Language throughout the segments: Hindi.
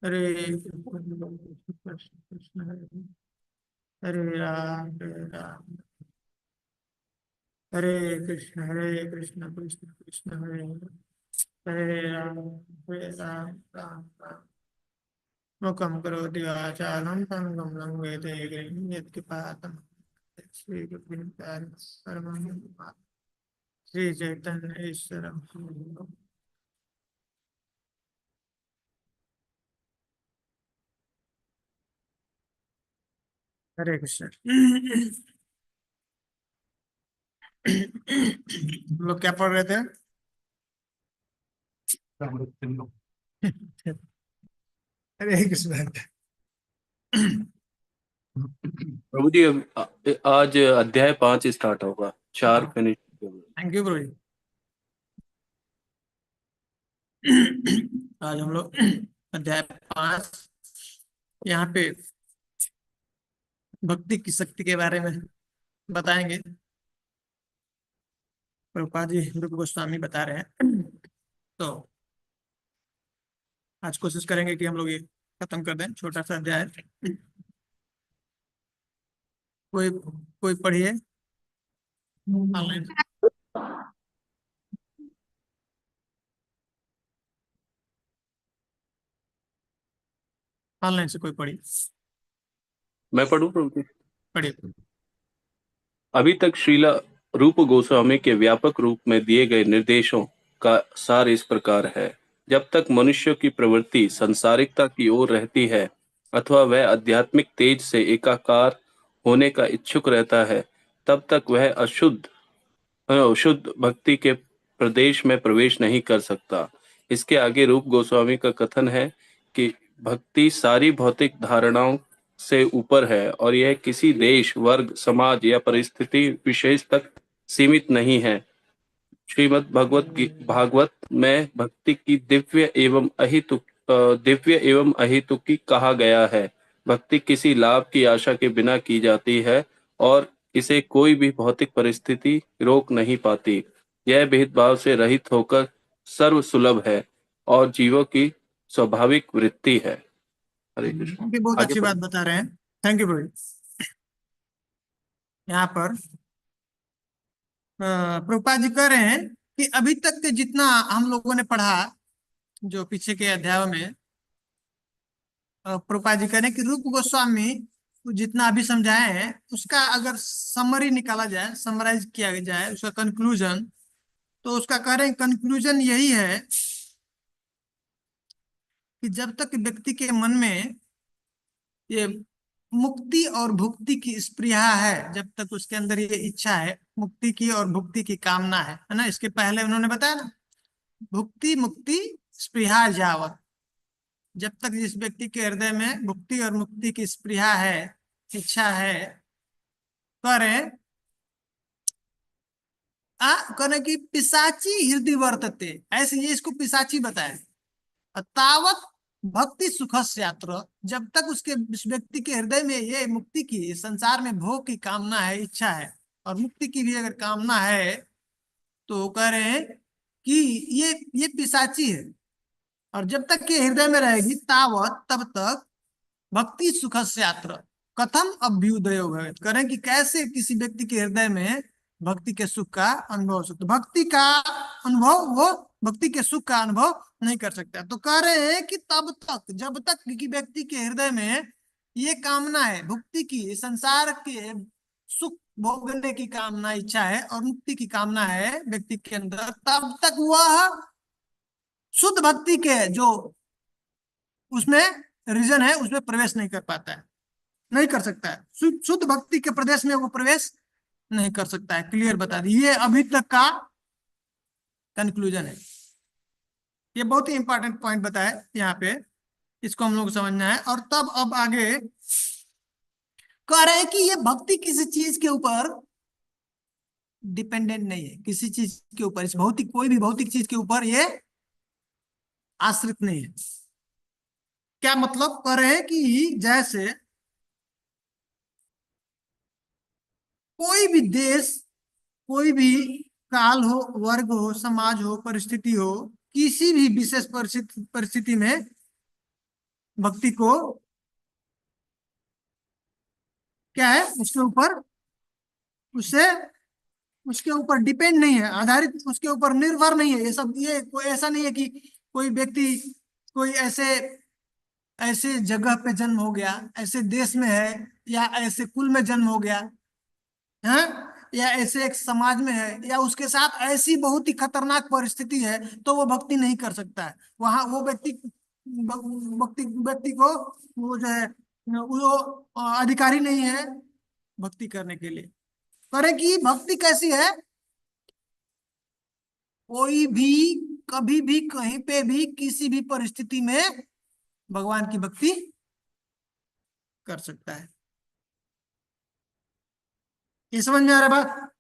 हरे कृष्ण कृष्ण कृष्ण हरे राम हरे हरे कृष्ण कृष्ण कृष्ण हरे राम हरे राम राम राम मुखं करोति वाचालं पङ्गुं लङ्घयते गिरिं यत्कृपातमहं श्रीगुरुं परमं श्रीचैतन्य ईश्वरं हरे कृष्ण। हम लोग क्या पढ़ रहे थे? हरे कृष्ण। प्रभु जी आज अध्याय 5 स्टार्ट होगा, 4 फिनिश। थैंक यू ब्रो जी। आज हम लोग अध्याय 5 यहाँ पे भक्ति की शक्ति के बारे में बताएंगे। प्रभुपाद जी रूप गोस्वामी बता रहे हैं। तो आज कोशिश करेंगे कि हम लोग ये खत्म कर दें, छोटा सा अध्याय। कोई कोई पढ़िए ऑनलाइन। ऑनलाइन से कोई पढ़िए। मैं पढ़ूं प्रभु जी? पढ़िए। अभी तक श्रीला रूप गोस्वामी के व्यापक रूप में दिए गए निर्देशों का सार इस प्रकार है। जब तक मनुष्य की प्रवृत्ति संसारिकता की ओर रहती है अथवा वह आध्यात्मिक तेज से एकाकार होने का इच्छुक रहता है, तब तक वह शुद्ध भक्ति के प्रदेश में प्रवेश नहीं कर सकता। इसके आगे रूप गोस्वामी का कथन है कि भक्ति सारी भौतिक धारणाओं से ऊपर है और यह किसी देश, वर्ग, समाज या परिस्थिति विशेष तक सीमित नहीं है। श्रीमद् भागवत में भक्ति की दिव्य एवं अहेतुकी कहा गया है। भक्ति किसी लाभ की आशा के बिना की जाती है और इसे कोई भी भौतिक परिस्थिति रोक नहीं पाती। यह भेदभाव से रहित होकर सर्व सुलभ है और जीवों की स्वाभाविक वृत्ति है। हरे कृष्ण। भी बहुत आगे अच्छी बात पढ़ो। बता रहे हैं। Thank you bro. यहाँ पर प्रभुपाद जी कह रहे हैं कि अभी तक के जितना हम लोगों ने पढ़ा, जो पीछे के अध्यायों में प्रभुपाद जी कह रहे हैं कि रूप गोस्वामी जितना अभी समझाए हैं उसका अगर समरी निकाला जाए, समराइज किया जाए, उसका कंक्लूजन, तो उसका कह रहे हैं कंक्लूजन यही है कि जब तक व्यक्ति के मन में ये मुक्ति और भुक्ति की स्पृहा है, जब तक उसके अंदर ये इच्छा है, मुक्ति की और भुक्ति की कामना है ना। इसके पहले उन्होंने बताया ना, भुक्ति मुक्ति स्पृहा जावत। जब तक जिस व्यक्ति के हृदय में भुक्ति और मुक्ति की स्पृहा है, इच्छा है, करे करे कि पिशाची हृदय वर्तते, ऐसे ये इसको पिशाची बताए। तावत भक्ति सुख यात्र, जब तक उसके उस व्यक्ति के हृदय में ये मुक्ति की, संसार में भोग की कामना है, इच्छा है, और मुक्ति की भी अगर कामना है, तो कह रहे हैं कि ये पिशाची है। और जब तक ये हृदय में रहेगी तावत, तब तक भक्ति सुख यात्र कथम अभ्युदय भवेत्, करें कि कैसे किसी व्यक्ति के हृदय में भक्ति के सुख का अनुभव हो सकता, भक्ति का अनुभव, वो भक्ति के सुख का अनुभव नहीं कर सकता। तो कह रहे हैं कि तब तक, जब तक कि व्यक्ति के हृदय में ये कामना है भक्ति की, संसार के सुख भोगने की कामना, इच्छा है, और मुक्ति की कामना है व्यक्ति के अंदर, तब तक वह शुद्ध भक्ति के जो उसमें रीजन है उसमें प्रवेश नहीं कर पाता है, नहीं कर सकता है। शुद्ध भक्ति के प्रदेश में वो प्रवेश नहीं कर सकता है। क्लियर बता दी, ये अभी तक का कंक्लूजन है। ये बहुत ही इंपॉर्टेंट पॉइंट बताया यहाँ पे, इसको हम लोग को समझना है। और तब अब आगे कह रहे हैं कि ये भक्ति किसी चीज के ऊपर डिपेंडेंट नहीं है, किसी चीज के ऊपर, इस भौतिक, कोई भी भौतिक चीज के ऊपर ये आश्रित नहीं है। क्या मतलब? कह रहे हैं कि जैसे कोई भी देश, कोई भी काल हो, वर्ग हो, समाज हो, परिस्थिति हो, किसी भी विशेष परिस्थिति में भक्ति को क्या है, उसके ऊपर, उससे उसके ऊपर डिपेंड नहीं है, आधारित, उसके ऊपर निर्भर नहीं है। ये सब, ये कोई ऐसा नहीं है कि कोई व्यक्ति कोई ऐसे ऐसे जगह पे जन्म हो गया, ऐसे देश में है, या ऐसे कुल में जन्म हो गया है, या ऐसे एक समाज में है, या उसके साथ ऐसी बहुत ही खतरनाक परिस्थिति है तो वो भक्ति नहीं कर सकता है। वहां वो व्यक्ति भक्ति व्यक्ति को वो जो है वो अधिकारी नहीं है भक्ति करने के लिए। करे कि भक्ति कैसी है, कोई भी कभी भी कहीं पे भी किसी भी परिस्थिति में भगवान की भक्ति कर सकता है। ये समझ में आ रहा है बात?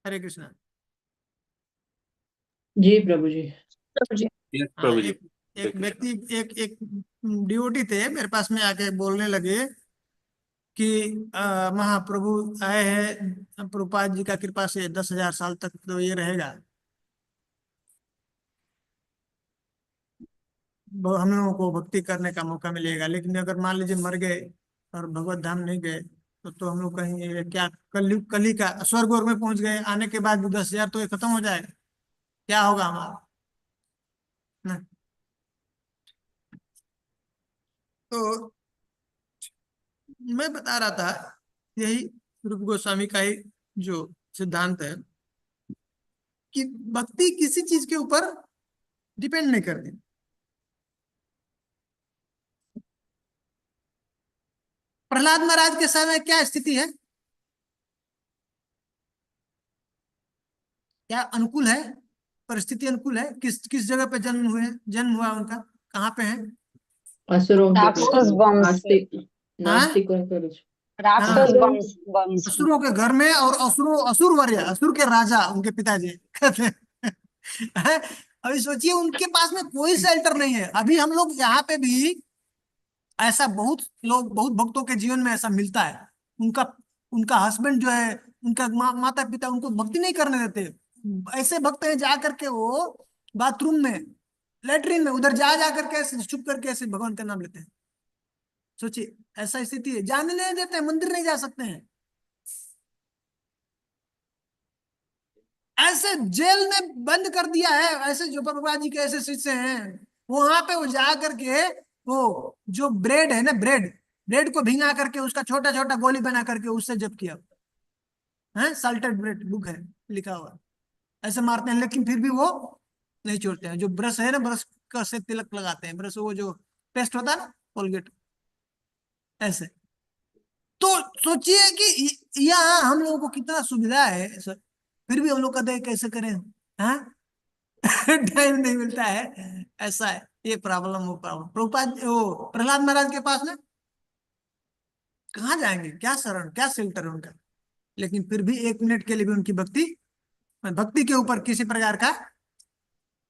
हरे कृष्णा। जी प्रभु जी। यस हाँ, प्रभु जी। एक एक व्यक्ति, एक एक डिवोटी थे, मेरे पास में आके बोलने लगे कि महाप्रभु आए हैं, प्रभुपाद जी का कृपा से 10,000 साल तक तो ये रहेगा, हम लोगों को भक्ति करने का मौका मिलेगा। लेकिन अगर मान लीजिए मर गए और भगवत धाम नहीं गए तो हम लोग कहीं ये क्या, कली का स्वर्ग वर्ग में पहुंच गए, आने के बाद भी 10,000 तो ये खत्म हो जाएगा, क्या होगा हमारा ना? तो मैं बता रहा था, यही रूप गोस्वामी का ही जो सिद्धांत है कि भक्ति किसी चीज के ऊपर डिपेंड नहीं करती। प्रहलाद महाराज के समय क्या स्थिति है, क्या अनुकूल है, परिस्थिति अनुकूल है? किस किस जगह पे जन्म हुए, जन्म हुआ उनका, कहाँ पे है? असुरों के राक्षस वंश से। नास्तिक हाँ नास्तिकों के बीच। राक्षस हाँ, वंश वंश में। असुरों के घर में, और असुर वर्य, असुर के राजा उनके पिताजी कहते हैं। हैं? अभी सोचिए, उनके पास में कोई शेल्टर नहीं है। अभी हम लोग यहाँ पे भी ऐसा बहुत लोग, बहुत भक्तों के जीवन में ऐसा मिलता है, उनका उनका हस्बैंड जो है, उनका माता पिता उनको भक्ति नहीं करने देते। ऐसे भक्त हैं जा करके वो बाथरूम में, लेटरिन में, उधर जा जा करके ऐसे चुप करके ऐसे भगवान का नाम लेते हैं। सोचिए, ऐसा स्थिति है, जाने नहीं देते हैं, मंदिर नहीं जा सकते हैं, ऐसे जेल में बंद कर दिया है। ऐसे जो प्रभुपाद जी के ऐसे शिष्य हैं, वहां पे वो जा करके वो जो ब्रेड है ना, ब्रेड ब्रेड को भिंगा करके उसका छोटा छोटा गोली बना करके उससे जप किया है, साल्टेड ब्रेड बुक है लिखा हुआ, ऐसे मारते हैं। लेकिन फिर भी वो नहीं छोड़ते हैं। जो ब्रश है ना, ब्रश का से तिलक लगाते हैं, ब्रश वो जो पेस्ट होता है ना, कोलगेट, ऐसे। तो सोचिए कि यहाँ हम लोगों को कितना सुविधा है सर, फिर भी हम लोग कहते हैं कैसे करें, हाँ? टाइम नहीं मिलता है, ऐसा है, ये प्रॉब्लम, वो प्रॉब्लम। प्रभुपाद वो प्रहलाद महाराज के पास में कहाँ जाएंगे, क्या शरण, क्या शेल्टर है उनका? लेकिन फिर भी 1 मिनट के लिए भी उनकी भक्ति, भक्ति के ऊपर किसी प्रकार का,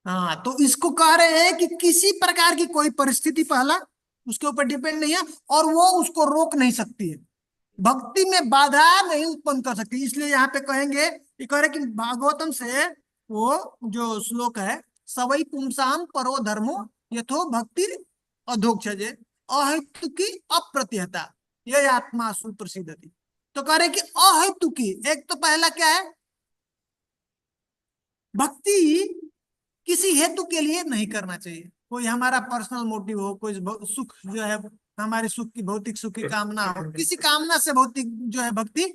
हाँ, तो इसको कह रहे हैं कि किसी प्रकार की कोई परिस्थिति पहला उसके ऊपर डिपेंड नहीं है, और वो उसको रोक नहीं सकती है, भक्ति में बाधा नहीं उत्पन्न कर सकती। इसलिए यहाँ पे कहेंगे, ये कह रहे कि भागवतम से वो जो श्लोक है, सवई पुंसाम परो धर्मो यथो भक्ति अधोक्षजे अहेतुकी अप्रतिहता ये आत्मा सुप्रसिद्धति। तो कह रहे कि अहेतुकी, एक तो पहला क्या है, भक्ति किसी हेतु के लिए नहीं करना चाहिए। कोई हमारा पर्सनल मोटिव हो, कोई सुख जो है, हमारे सुख की, भौतिक सुख की कामना हो, किसी कामना से भौतिक जो है भक्ति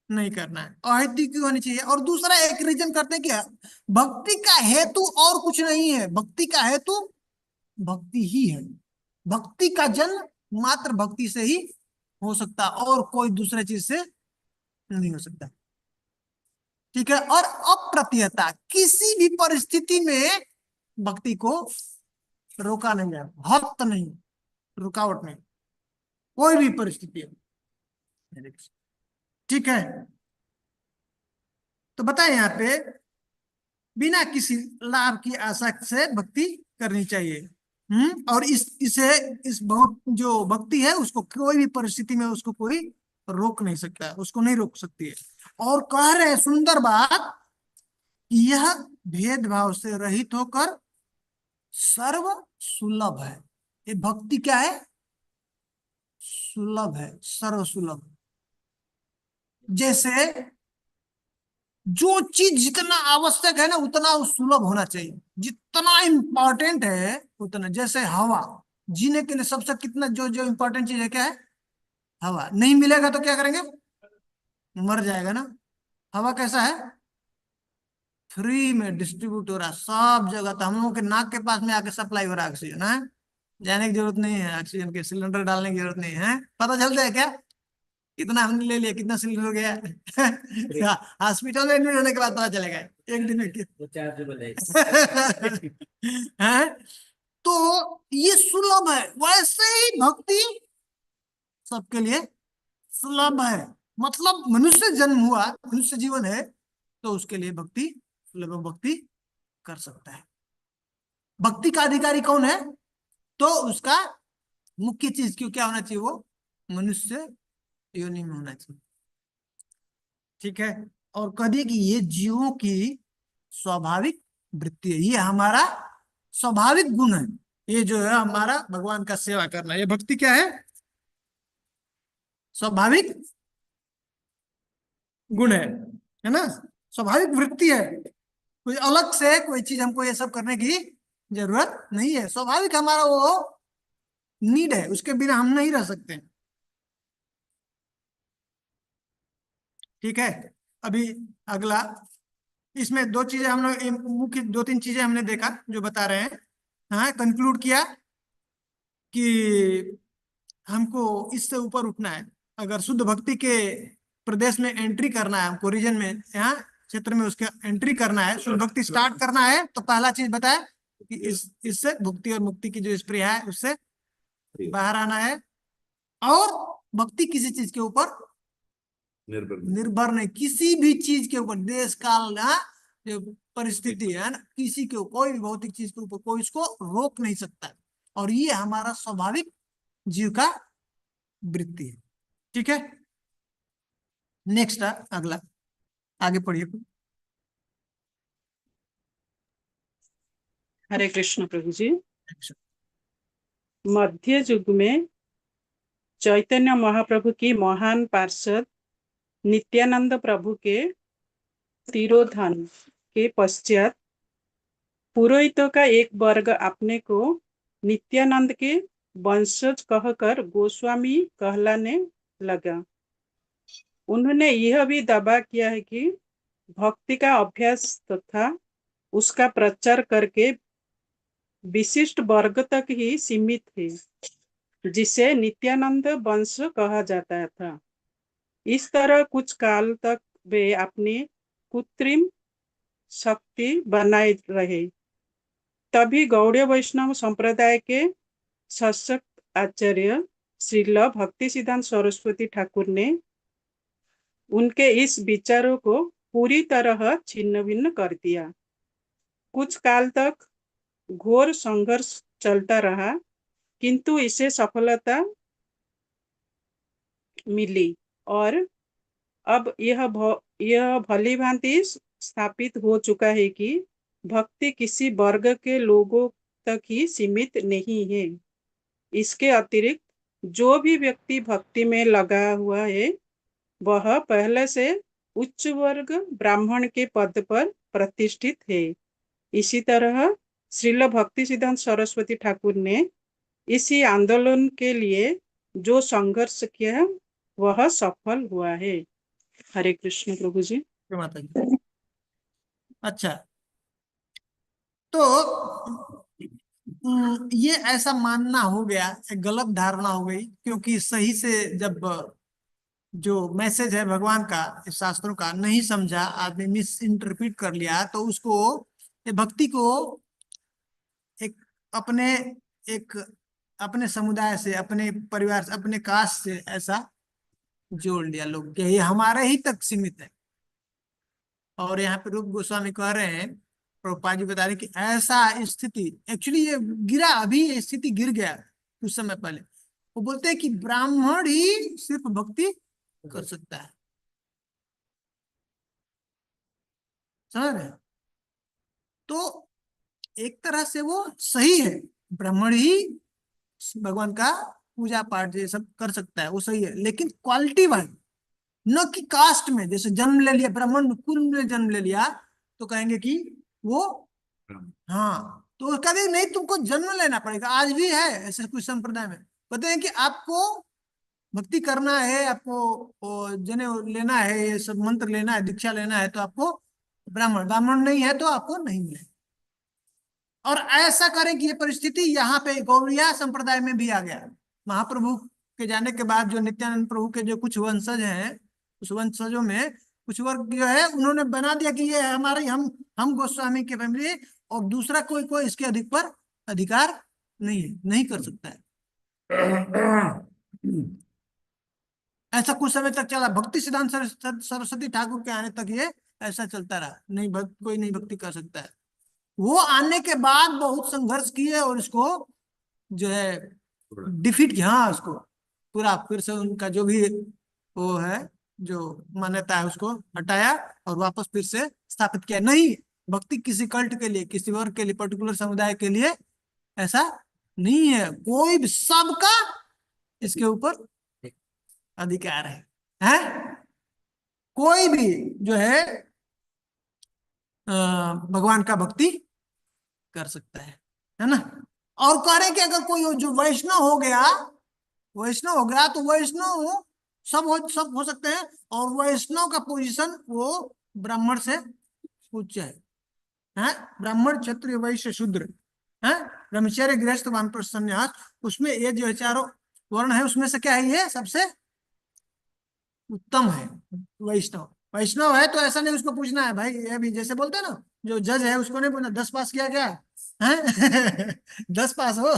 नहीं करना है, अहेतु की होनी चाहिए। और दूसरा एक रीजन करते हैं कि भक्ति का हेतु और कुछ नहीं है, भक्ति का हेतु भक्ति ही है। भक्ति का जन्म मात्र भक्ति से ही हो सकता, और कोई दूसरे चीज से नहीं हो सकता, ठीक है? और अप्रतिहता, किसी भी परिस्थिति में भक्ति को रोका नहीं जाए, हक्त नहीं, रुकावट नहीं, कोई भी परिस्थिति है, ठीक है? तो बताएं यहाँ पे, बिना किसी लाभ की आशा से भक्ति करनी चाहिए। और इस बहुत जो भक्ति है उसको कोई भी परिस्थिति में उसको कोई रोक नहीं सकता, उसको नहीं रोक सकती है। और कह रहे हैं सुंदर बात यह भेदभाव से रहित होकर सर्व सुलभ है। ये भक्ति क्या है? सुलभ है, सर्व सुलभ। जैसे जो चीज जितना आवश्यक है ना उतना वो सुलभ होना चाहिए, जितना इंपॉर्टेंट है उतना। जैसे हवा, जीने के लिए सबसे कितना जो जो इंपॉर्टेंट चीज है क्या है? हवा। नहीं मिलेगा तो क्या करेंगे? मर जाएगा ना। हवा कैसा है? फ्री में डिस्ट्रीब्यूट हो रहा है सब जगह। तो हम लोगों के नाक के पास में आके सप्लाई हो रहा है ऑक्सीजन है, जाने की जरूरत नहीं है, ऑक्सीजन के सिलेंडर डालने की जरूरत नहीं है। पता चलता है क्या कितना हमने ले लिया, कितना सिलेंडर हो गया? हॉस्पिटल में एडमिट होने के बाद पता चलेगा एक दिन में हैं? तो ये सुलभ है। वैसे ही भक्ति सबके लिए सुलभ है। मतलब मनुष्य जन्म हुआ, मनुष्य जीवन है, तो उसके लिए भक्ति सुलभ, भक्ति कर सकता है। भक्ति का अधिकारी कौन है? तो उसका मुख्य चीज क्यों क्या होना चाहिए? वो मनुष्य योनि में होना चाहिए। ठीक है। और कह दिए कि ये जीवों की स्वाभाविक वृत्ति है, ये हमारा स्वाभाविक गुण है। ये जो है हमारा भगवान का सेवा करना, ये भक्ति क्या है? स्वाभाविक गुण है ना? स्वाभाविक वृत्ति है। कोई अलग से कोई चीज हमको ये सब करने की जरूरत नहीं है। स्वाभाविक हमारा वो नीड है, उसके बिना हम नहीं रह सकते। ठीक है। अभी अगला, इसमें दो चीजें हम लोग मुख्य दो तीन चीजें हमने देखा जो बता रहे हैं। हाँ, कंक्लूड किया कि हमको इससे ऊपर उठना है। अगर शुद्ध भक्ति के प्रदेश में एंट्री करना है, हमको रीजन में, यहाँ क्षेत्र में उसके एंट्री करना है, शुद्ध भक्ति स्टार्ट करना है, तो पहला चीज बताया कि इससे भक्ति और मुक्ति की जो स्प्रिया है उससे बाहर आना है। और भक्ति किसी चीज के ऊपर निर्भर नहीं, किसी भी चीज के ऊपर, देश काल, हाँ, जो परिस्थिति है ना, किसी के कोई भी भौतिक चीज के ऊपर कोई इसको रोक नहीं सकता। और ये हमारा स्वाभाविक जीव का वृत्ति है। ठीक है। नेक्स्ट अगला, आगे पढ़िए। हरे कृष्ण प्रभु जी। मध्य युग में चैतन्य महाप्रभु की महान पार्षद नित्यानंद प्रभु के तिरोधान के पश्चात पुरोहितों का एक वर्ग अपने को नित्यानंद के वंशज कहकर गोस्वामी कहलाने लगा। उन्होंने यह भी दावा किया है कि भक्ति का अभ्यास तथा उसका प्रचार करके विशिष्ट वर्ग तक ही सीमित है, जिसे नित्यानंद वंश कहा जाता था। इस तरह कुछ काल तक वे अपनी कृत्रिम शक्ति बनाए रहे। तभी गौड़ीय वैष्णव संप्रदाय के सशक्त आचार्य श्रील भक्ति सिद्धांत सरस्वती ठाकुर ने उनके इस विचारों को पूरी तरह छिन्न भिन्न कर दिया। कुछ काल तक घोर संघर्ष चलता रहा, किंतु इसे सफलता मिली और अब यह भली भांति स्थापित हो चुका है कि भक्ति किसी वर्ग के लोगों तक ही सीमित नहीं है। इसके अतिरिक्त जो भी व्यक्ति भक्ति में लगा हुआ है वह पहले से उच्च वर्ग ब्राह्मण के पद पर प्रतिष्ठित है। इसी तरह श्रील भक्ति सिद्धांत सरस्वती ठाकुर ने इसी आंदोलन के लिए जो संघर्ष किया वह सफल हुआ है। हरे कृष्ण प्रभु जी। माता जी। अच्छा, तो ये ऐसा मानना हो गया, एक गलत धारणा हो गई, क्योंकि सही से जब जो मैसेज है भगवान का, इस शास्त्रों का नहीं समझा, आदमी मिस इंटरप्रिट कर लिया, तो उसको ये भक्ति को एक अपने एक अपने समुदाय से, अपने परिवार से, अपने कास्ट से ऐसा जोड़ लिया लोग कि ये हमारे ही तक सीमित है। और यहाँ पे रूप गोस्वामी कह रहे हैं, प्रभुपाद जी बता रहे कि ऐसा स्थिति एक्चुअली ये गिरा, अभी ये स्थिति गिर गया कुछ समय पहले। वो बोलते हैं कि ब्राह्मण ही सिर्फ भक्ति कर सकता है। समझ रहे? तो एक तरह से वो सही है, ब्राह्मण ही भगवान का पूजा पाठ ये सब कर सकता है, वो सही है, लेकिन क्वालिटी वाइज, न कि कास्ट में। जैसे जन्म ले लिया ब्राह्मण कुल में जन्म ले लिया तो कहेंगे कि वो, हाँ, तो कभी नहीं, तुमको जन्म लेना पड़ेगा। आज भी है ऐसे कुछ संप्रदाय में, कहते हैं कि आपको भक्ति करना है, आपको जनेऊ लेना है, ये सब मंत्र लेना है, दीक्षा लेना है, तो आपको ब्राह्मण नहीं है तो आपको नहीं मिले। और ऐसा करें कि ये परिस्थिति यहाँ पे गौड़िया संप्रदाय में भी आ गया। महाप्रभु के जाने के बाद जो नित्यानंद प्रभु के जो कुछ वंशज हैं, उस वंशजों में कुछ वर्ग जो है उन्होंने बना दिया कि ये हमारे, हम गोस्वामी के फैमिली, और दूसरा कोई इसके अधिक पर अधिकार नहीं है, नहीं कर सकता है। ऐसा कुछ समय तक चला, भक्ति सिद्धांत सरस्वती ठाकुर के आने तक ये ऐसा चलता रहा, नहीं कोई नहीं भक्ति कर सकता है। वो आने के बाद बहुत संघर्ष किए और इसको जो है डिफीट किया, हाँ, उसको पूरा फिर से उनका जो भी वो है, जो मान्यता है, उसको हटाया और वापस फिर से स्थापित किया। नहीं, भक्ति किसी कल्ट के लिए, किसी वर्ग के लिए, पर्टिकुलर समुदाय के लिए ऐसा नहीं है, कोई भी, सबका इसके ऊपर अधिकार है? कोई भी जो है भगवान का भक्ति कर सकता है ना। और कह रहे कि अगर कोई जो वैष्णव हो गया तो वैष्णव सब हो सकते हैं, और वैष्णव का पोजीशन वो ब्राह्मण से उच्च है, ब्राह्मण क्षत्रिय वैश्य शूद्र है, ब्रह्मचर्य गृहस्थ वानप्रस्थ संन्यास, उसमें ये जो चारों वर्ण है उसमें से क्या है, ये सबसे उत्तम है वैष्णव है। तो ऐसा नहीं उसको पूछना है भाई, ये भी जैसे बोलते हैं ना, जो जज है उसको नहीं पूछना 10 पास किया क्या है 10 पास हो,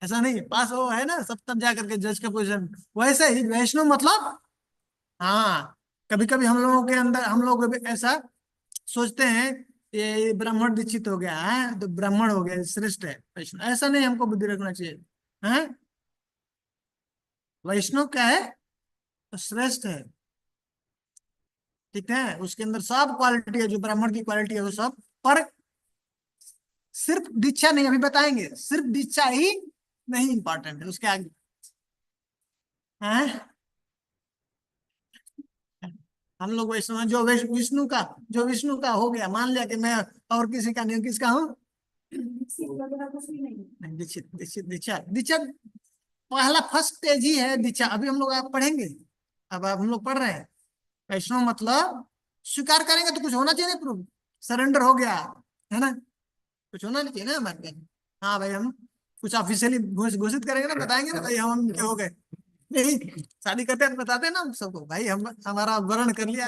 ऐसा नहीं, पास हो है ना सब, तब जाकर के जज का पोजीशन। वैसे ही वैष्णव मतलब, हाँ, कभी कभी हम लोगों के अंदर, हम लोग भी ऐसा सोचते हैं ये ब्राह्मण दीक्षित हो गया है तो ब्राह्मण हो गया, श्रेष्ठ है वैष्णव, ऐसा नहीं हमको बुद्धि रखना चाहिए। है वैष्णव क्या है, तो श्रेष्ठ है, ठीक है, उसके अंदर सब क्वालिटी है जो ब्राह्मण की क्वालिटी है वो सब। पर सिर्फ दीक्षा नहीं, अभी बताएंगे, सिर्फ दीक्षा ही नहीं इंपॉर्टेंट है, उसके आगे हैं। हम लोग वैष्णव जो विष्णु का हो गया, मान लिया कि मैं और किसी का नहीं, किसका हूँ, दीक्षित दीक्षित दीक्षा दीक्षा पहला फर्स्ट स्टेज ही है दीक्षा। अभी हम लोग आप पढ़ेंगे, अब हम लोग पढ़ रहे हैं। वैष्णव मतलब स्वीकार करेंगे तो कुछ होना चाहिए, प्रूफ सरेंडर हो गया है ना, कुछ होना नहीं चाहिए ना हमारे पास। हाँ भाई, हम कुछ ऑफिशियली घोषित करेंगे ना, बताएंगे ना भाई हम क्या हो गए, नहीं शादी करते हैं बताते हैं ना हम सबको, भाई हम हमारा वर्ण कर लिया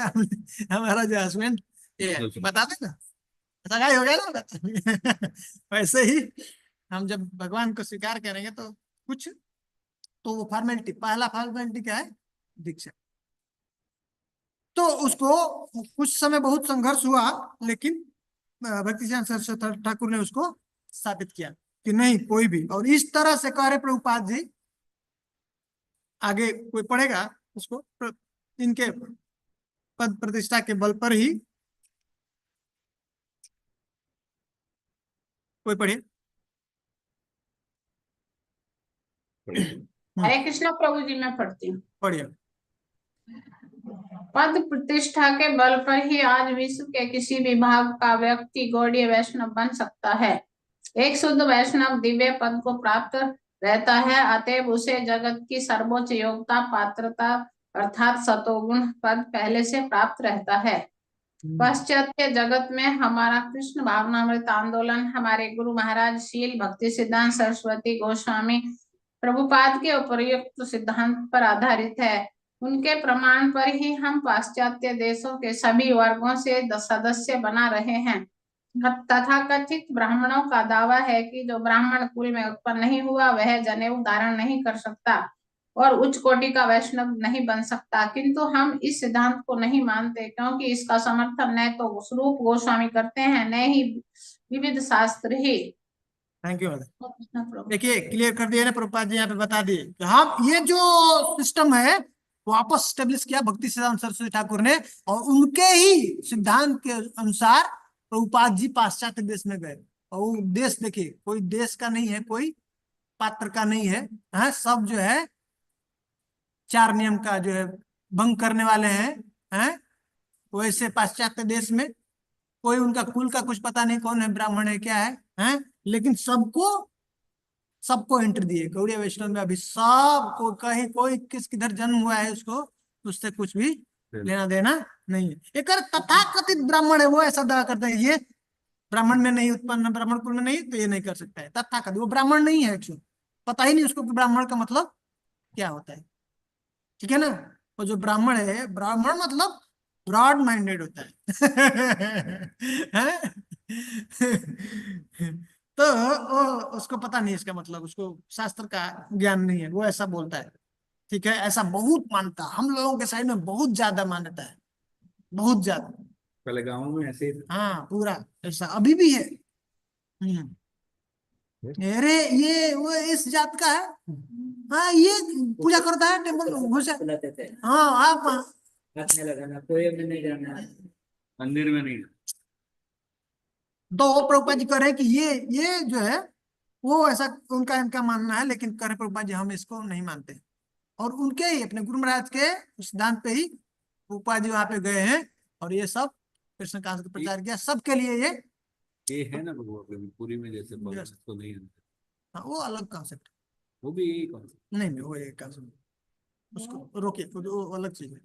हमारा जो हस्बैंड ये बताते ना, सगाई हो गया ना वैसे ही हम जब भगवान को स्वीकार करेंगे तो कुछ, तो वो फॉर्मेलिटी, पहला फॉर्मेलिटी क्या है, दीक्षा। तो उसको कुछ समय बहुत संघर्ष हुआ, लेकिन भक्ति सिद्धांत सरस्वती ठाकुर ने उसको स्थापित किया कि नहीं कोई भी, और इस तरह से कह रहे प्रभुपाद जी, आगे कोई पढ़ेगा उसको, इनके पद प्रतिष्ठा के बल पर ही कोई पढ़े। हरे कृष्ण प्रभु जी, मैं पढ़ती हूँ। पढ़िए। पद प्रतिष्ठा के बल पर ही आज विश्व के किसी भी भाग का व्यक्ति गौड़ीय वैष्णव बन सकता है। एक शुद्ध वैष्णव दिव्य पद को प्राप्त रहता है, अतएव उसे जगत की सर्वोच्च योग्यता पात्रता अर्थात सतोगुण पद पहले से प्राप्त रहता है। पाश्चात्य जगत में हमारा कृष्ण भावनामृत आंदोलन हमारे गुरु महाराज शील भक्ति सिद्धांत सरस्वती गोस्वामी प्रभुपाद के उपयुक्त सिद्धांत पर आधारित है। उनके प्रमाण पर ही हम पाश्चात्य देशों के सभी वर्गों से सदस्य बना रहे हैं। तथा कथित ब्राह्मणों का दावा है कि जो ब्राह्मण कुल में उत्पन्न नहीं हुआ वह जनेऊ धारण नहीं कर सकता और उच्च कोटि का वैष्णव नहीं बन सकता, किंतु हम इस सिद्धांत को नहीं मानते, क्योंकि इसका समर्थन न तो स्वरूप गोस्वामी करते हैं न ही विविध शास्त्र ही। Thank you. देखिए क्लियर कर दिया ना प्रभुपाद जी, यहाँ पे बता दिए कि हाँ, ये जो सिस्टम है वापस स्टेब्लिश किया भक्ति सिद्धांत सरस्वती ठाकुर ने, और उनके ही सिद्धांत के अनुसार प्रभुपाद जी पाश्चात्य देश में गए, और वो देश देखिए, कोई देश का नहीं है, कोई पात्र का नहीं है, हाँ, सब जो है 4 नियम का जो है भंग करने वाले हैं। वैसे पाश्चात्य देश में कोई उनका कुल का कुछ पता नहीं, कौन है, ब्राह्मण है, क्या है, लेकिन सबको सबको एंट्री दिए गौड़ीय वैष्णव में। अभी सबको, कहीं कोई किस किधर जन्म हुआ है उसको उससे कुछ भी लेना देना नहीं है। एक तथाकथित ब्राह्मण है, वो ऐसा दावा करते हैं ये ब्राह्मण में नहीं उत्पन्न, ब्राह्मण कुल में नहीं, तो ये नहीं कर सकता है। तथाकथित, वो ब्राह्मण नहीं है एक्चुअली, पता ही नहीं उसको कि ब्राह्मण का मतलब क्या होता है, ठीक है ना। वो जो ब्राह्मण है, ब्राह्मण मतलब ब्रॉड माइंडेड होता है, तो वो उसको पता नहीं इसका मतलब, उसको शास्त्र का ज्ञान नहीं है, वो ऐसा बोलता है, ठीक है। ऐसा बहुत मानता है, हम लोगों के साइड में बहुत ज्यादा मान्यता है, बहुत ज्यादा। पहले गाँव में ऐसे ही था। हाँ, पूरा ऐसा अभी भी है। अरे ये वो इस जात का है, हाँ, ये पूजा करता है टेम्पल घुसे। बुलाते थे, हाँ, आप हाथ में लगाना, कोई में नहीं जाना, मंदिर में नहीं। तो वो प्रभुपाद जी कह रहे हैं कि ये जो है वो ऐसा उनका इनका मानना है, लेकिन कह रहे प्रभुपाद जी हम इसको नहीं मानते। और उनके ही अपने गुरु महाराज के सिद्धांत पे ही प्रभुपाद जी वहां पे गए हैं, और ये सब कृष्ण कांस का प्रचार किया सबके लिए। ये है ना वो पूरी में जैसे बोला, Yes. तो नहीं है। हाँ, वो अलग कॉन्सेप्ट, वो भी यही concept। नहीं वो एक कॉन्सेप्ट, उसको रोकिए, वो अलग चीज है।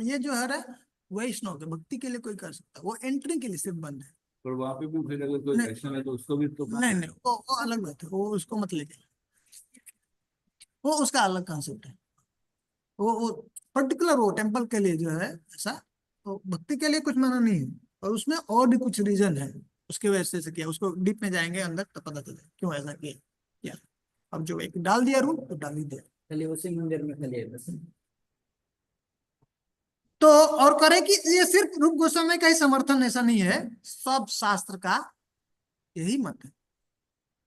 ये जो है वैष्णव के भक्ति के लिए कोई कर सकता है, वो एंट्री के लिए सिर्फ बंद है। और वहाँ पे भी फिर अगर कोई नहीं। वैष्णव है तो उसको भी तो नहीं, वो अलग बात है, वो उसको मत लेके, वो उसका अलग कॉन्सेप्ट है। वो पर्टिकुलर वो टेम्पल के लिए जो है ऐसा, तो भक्ति के लिए कुछ माना नहीं है, और उसमें और भी कुछ रीजन है उसके वजह से किया। उसको डीप में जाएंगे अंदर तो पता चलेगा क्यों ऐसा किया। अब जो एक डाल दिया रूल, तो डाल ही दिया। खाली उसी मंदिर में खाली है बस। तो और करे कि ये सिर्फ रूप गोस्वामी का ही समर्थन ऐसा नहीं है, सब शास्त्र का यही मत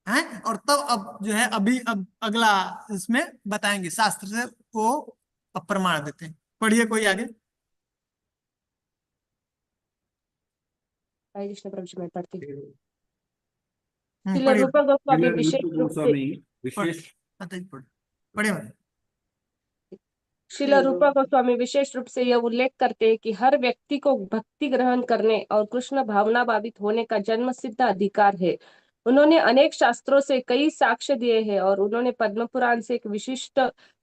है। और तब अब जो है अभी अब अगला इसमें बताएंगे शास्त्र से वो अब प्रमाण देते हैं। पढ़िए कोई आगे। हरे कृष्ण प्रभु जी, मैं पढ़ती हूँ। श्रील पढ़िए, रूपा गोस्वामी श्रील विशेष रूप रूप से गोस्वामी विशेष पढ़िए। श्रील रूपा गोस्वामी विशेष रूप से यह उल्लेख करते हैं कि हर व्यक्ति को भक्ति ग्रहण करने और कृष्ण भावना भावित होने का जन्म सिद्ध अधिकार है। उन्होंने अनेक शास्त्रों से कई साक्ष्य दिए हैं और उन्होंने पद्म पुराण से एक विशिष्ट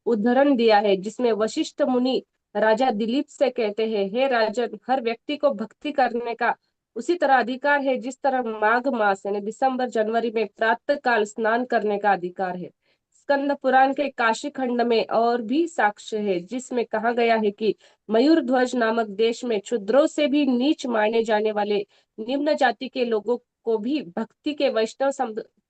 उदाहरण दिया है, जिसमें वशिष्ठ मुनि राजा दिलीप से कहते हैं, हे राजन, हर व्यक्ति को भक्ति करने का उसी तरह अधिकार है जिस तरह माघ मास यानी दिसंबर जनवरी में प्रातः काल स्नान करने का अधिकार है। स्कंद पुराण के काशी खंड में और भी साक्ष्य है, जिसमें कहा गया है कि मयूर ध्वज नामक देश में क्षुद्रों से भी नीच माने जाने वाले निम्न जाति के लोगों को भी भक्ति के वैष्णव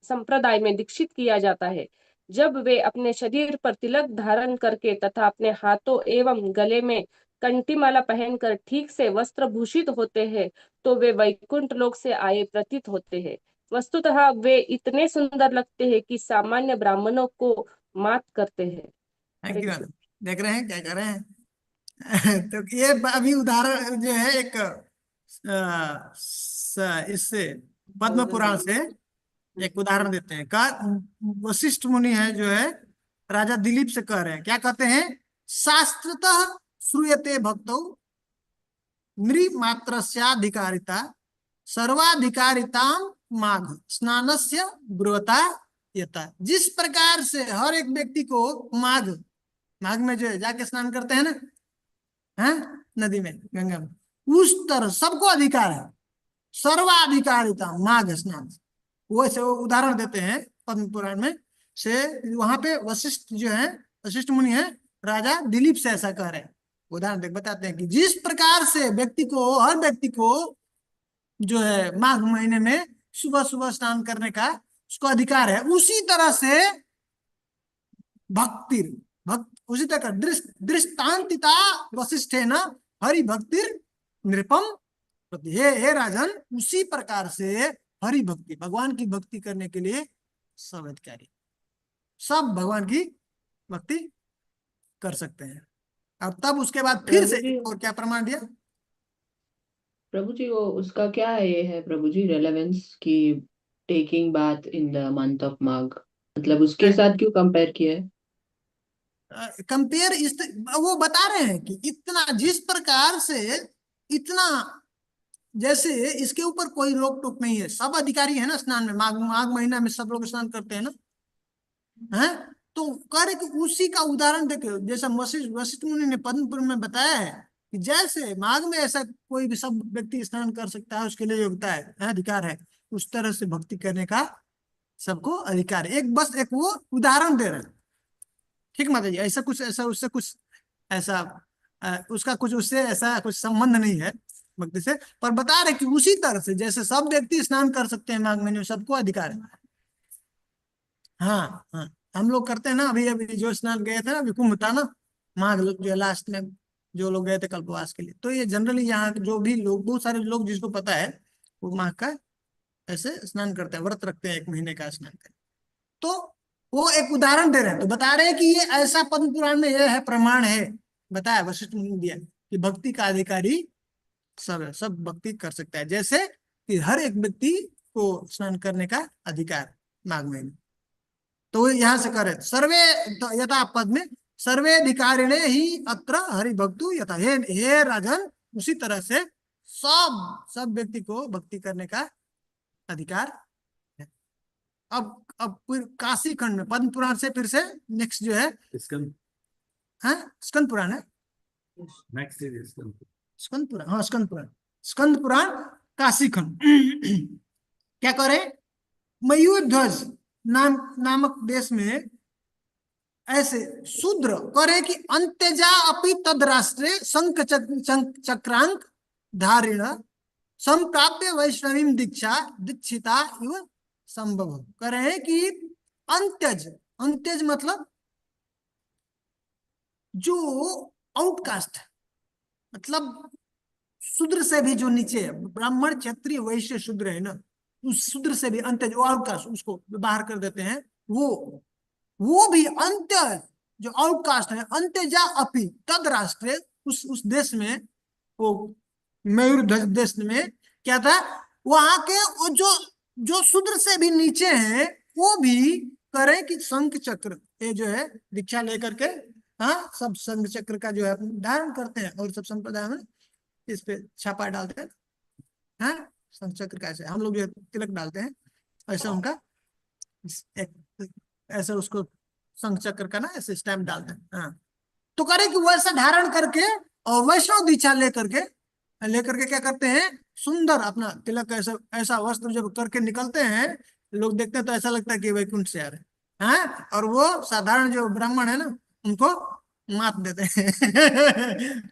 संप्रदाय में दीक्षित किया जाता है। जब वे अपने शरीर पर तिलक धारण करके तथा अपने हाथों एवं गले में कंठीमाला पहनकर ठीक से वस्त्र भूषित होते हैं, तो वे वैकुंठ लोक से आए प्रतीत होते हैं। वस्तुतः वे इतने सुंदर लगते हैं कि सामान्य ब्राह्मणों को मात करते हैं। Thank you. देख रहे हैं क्या कर रहे हैं। तो ये अभी उदाहरण जो है एक इससे पद्म पुराण से एक उदाहरण देते हैं। का वशिष्ठ मुनि है जो है राजा दिलीप से कह रहे हैं, क्या कहते हैं, शास्त्रतः श्रूयते भक्तो नृमात्रस्याधिकारिता सर्वाधिकारिता माघ स्नानस्य ब्रुवता यथा। जिस प्रकार से हर एक व्यक्ति को माघ माघ में जो है जाके स्नान करते हैं ना, है नदी में, गंगा में, उस तरह सबको अधिकार है, सर्वाधिकारिता माघ स्नान। वैसे वो उदाहरण देते हैं पद्म पुराण में से, वहां पे वशिष्ठ जो है, वशिष्ठ मुनि है राजा दिलीप से ऐसा कह रहे हैं। उदाहरण देख बताते हैं कि जिस प्रकार से व्यक्ति को, हर व्यक्ति को जो है माघ महीने में सुबह सुबह स्नान करने का उसको अधिकार है, उसी तरह से भक्त उसी तरह दृष्टांतिता वशिष्ठ है ना हरि भक्तिर नृपम प्रति। हे राजन, उसी प्रकार से हरि भक्ति, भगवान की भक्ति करने के लिए सब अधिकारी, सब भगवान की भक्ति कर सकते हैं। और तब उसके बाद फिर से और क्या प्रमाण दिया, प्रभु जी, वो उसका क्या ये है प्रभु जी, रेलेवेंस की taking bath in the month of Magh, मतलब उसके साथ क्यों कंपेयर किया है? कंपेयर वो बता रहे हैं कि इतना जिस प्रकार से, इतना जैसे इसके ऊपर कोई रोक टोक नहीं है, सब अधिकारी है ना स्नान में, माघ माघ महीना में सब लोग स्नान करते हैं ना, हैं? तो कह रहे कि उसी का उदाहरण देखे, जैसा वशिष्ठ वशिष्ठ मुनि ने पद्म पुराण में बताया है कि जैसे माघ में ऐसा कोई भी सब व्यक्ति स्नान कर सकता है, उसके लिए योग्यता है, अधिकार है, उस तरह से भक्ति करने का सबको अधिकार है। एक बस एक वो उदाहरण दे रहे हैं, ठीक माता जी, ऐसा कुछ ऐसा उससे कुछ ऐसा उसका कुछ उससे ऐसा कुछ संबंध नहीं है भक्ति से, पर बता रहे कि उसी तरह से जैसे सब व्यक्ति स्नान कर सकते हैं माघ महीने में, सबको अधिकार है। हाँ हाँ, हम लोग करते हैं ना, अभी अभी जो स्नान गए थे ना, अभी कुंभ था ना, माघ जो लास्ट में जो लोग गए थे कल्पवास के लिए, तो ये जनरली यहाँ जो भी लोग, बहुत सारे लोग जिसको पता है, वो माघ का ऐसे स्नान करते हैं, व्रत रखते हैं, 1 महीने का स्नान करते हैं। तो वो एक उदाहरण दे रहे हैं, तो बता रहे हैं कि ये ऐसा पद्म पुराण में ये है, प्रमाण है, बताया वशिष्ठ मुनि ने दिया कि भक्ति का अधिकारी सब है, सब भक्ति कर सकता है, जैसे कि हर एक व्यक्ति को स्नान करने का अधिकार माघ महीने। तो यहाँ से करे सर्वे यथा पद में सर्वे अधिकारिणे ही अत्र हरिभक्तु यथा, हे राजन, उसी तरह से सब व्यक्ति को भक्ति करने का अधिकार है। अब फिर काशी खंड में पद्म पुराण से फिर से नेक्स्ट जो है स्कंद स्कंद पुराण है, नेक्स्ट इज स्कंद। स्कंद पुराण, हाँ स्कंद पुराण काशी खंड। क्या करे, मयूरध्वज नामक देश में ऐसे शूद्र करे कि अंत्यजा अपि तद राष्ट्रे शंख चक्रांक धारिण संप्राप्य वैष्णवी दीक्षा दीक्षिता इव संभव। करे कि अंत्यज मतलब जो आउटकास्ट, मतलब शूद्र से भी जो नीचे है, ब्राह्मण क्षत्रिय वैश्य शूद्र है ना, उस शूद्र से भी अंत्यज आउटकास्ट, उसको बाहर कर देते हैं, वो भी अंत्य जो आउटकास्ट है, अंत्यजा अपि तद राष्ट्र, उस देश में, वो मयूर देश में क्या था, वहां के वो जो शूद्र से भी नीचे हैं, वो भी करें कि शंख चक्र ये जो है दीक्षा लेकर के, हाँ, सब शंख चक्र का जो है धारण करते हैं, और सब संप्रदाय में इस पे छापा डालते हैं, हाँ, शंख चक्र का ऐसे हम लोग जो तिलक डालते हैं, ऐसा उनका ऐसे उसको शंख चक्र का ना ऐसे स्टैम्प डालते हैं, हाँ। तो करे कि वैसा धारण करके और वैष्णव दीक्षा लेकर के क्या करते हैं, सुंदर अपना तिलक ऐसा ऐसा वस्त्र जब करके निकलते हैं, लोग देखते हैं तो ऐसा लगता है कि वैकुंठ से आ रहे हैं, हाँ? और वो साधारण जो ब्राह्मण है ना, उनको मात देते हैं।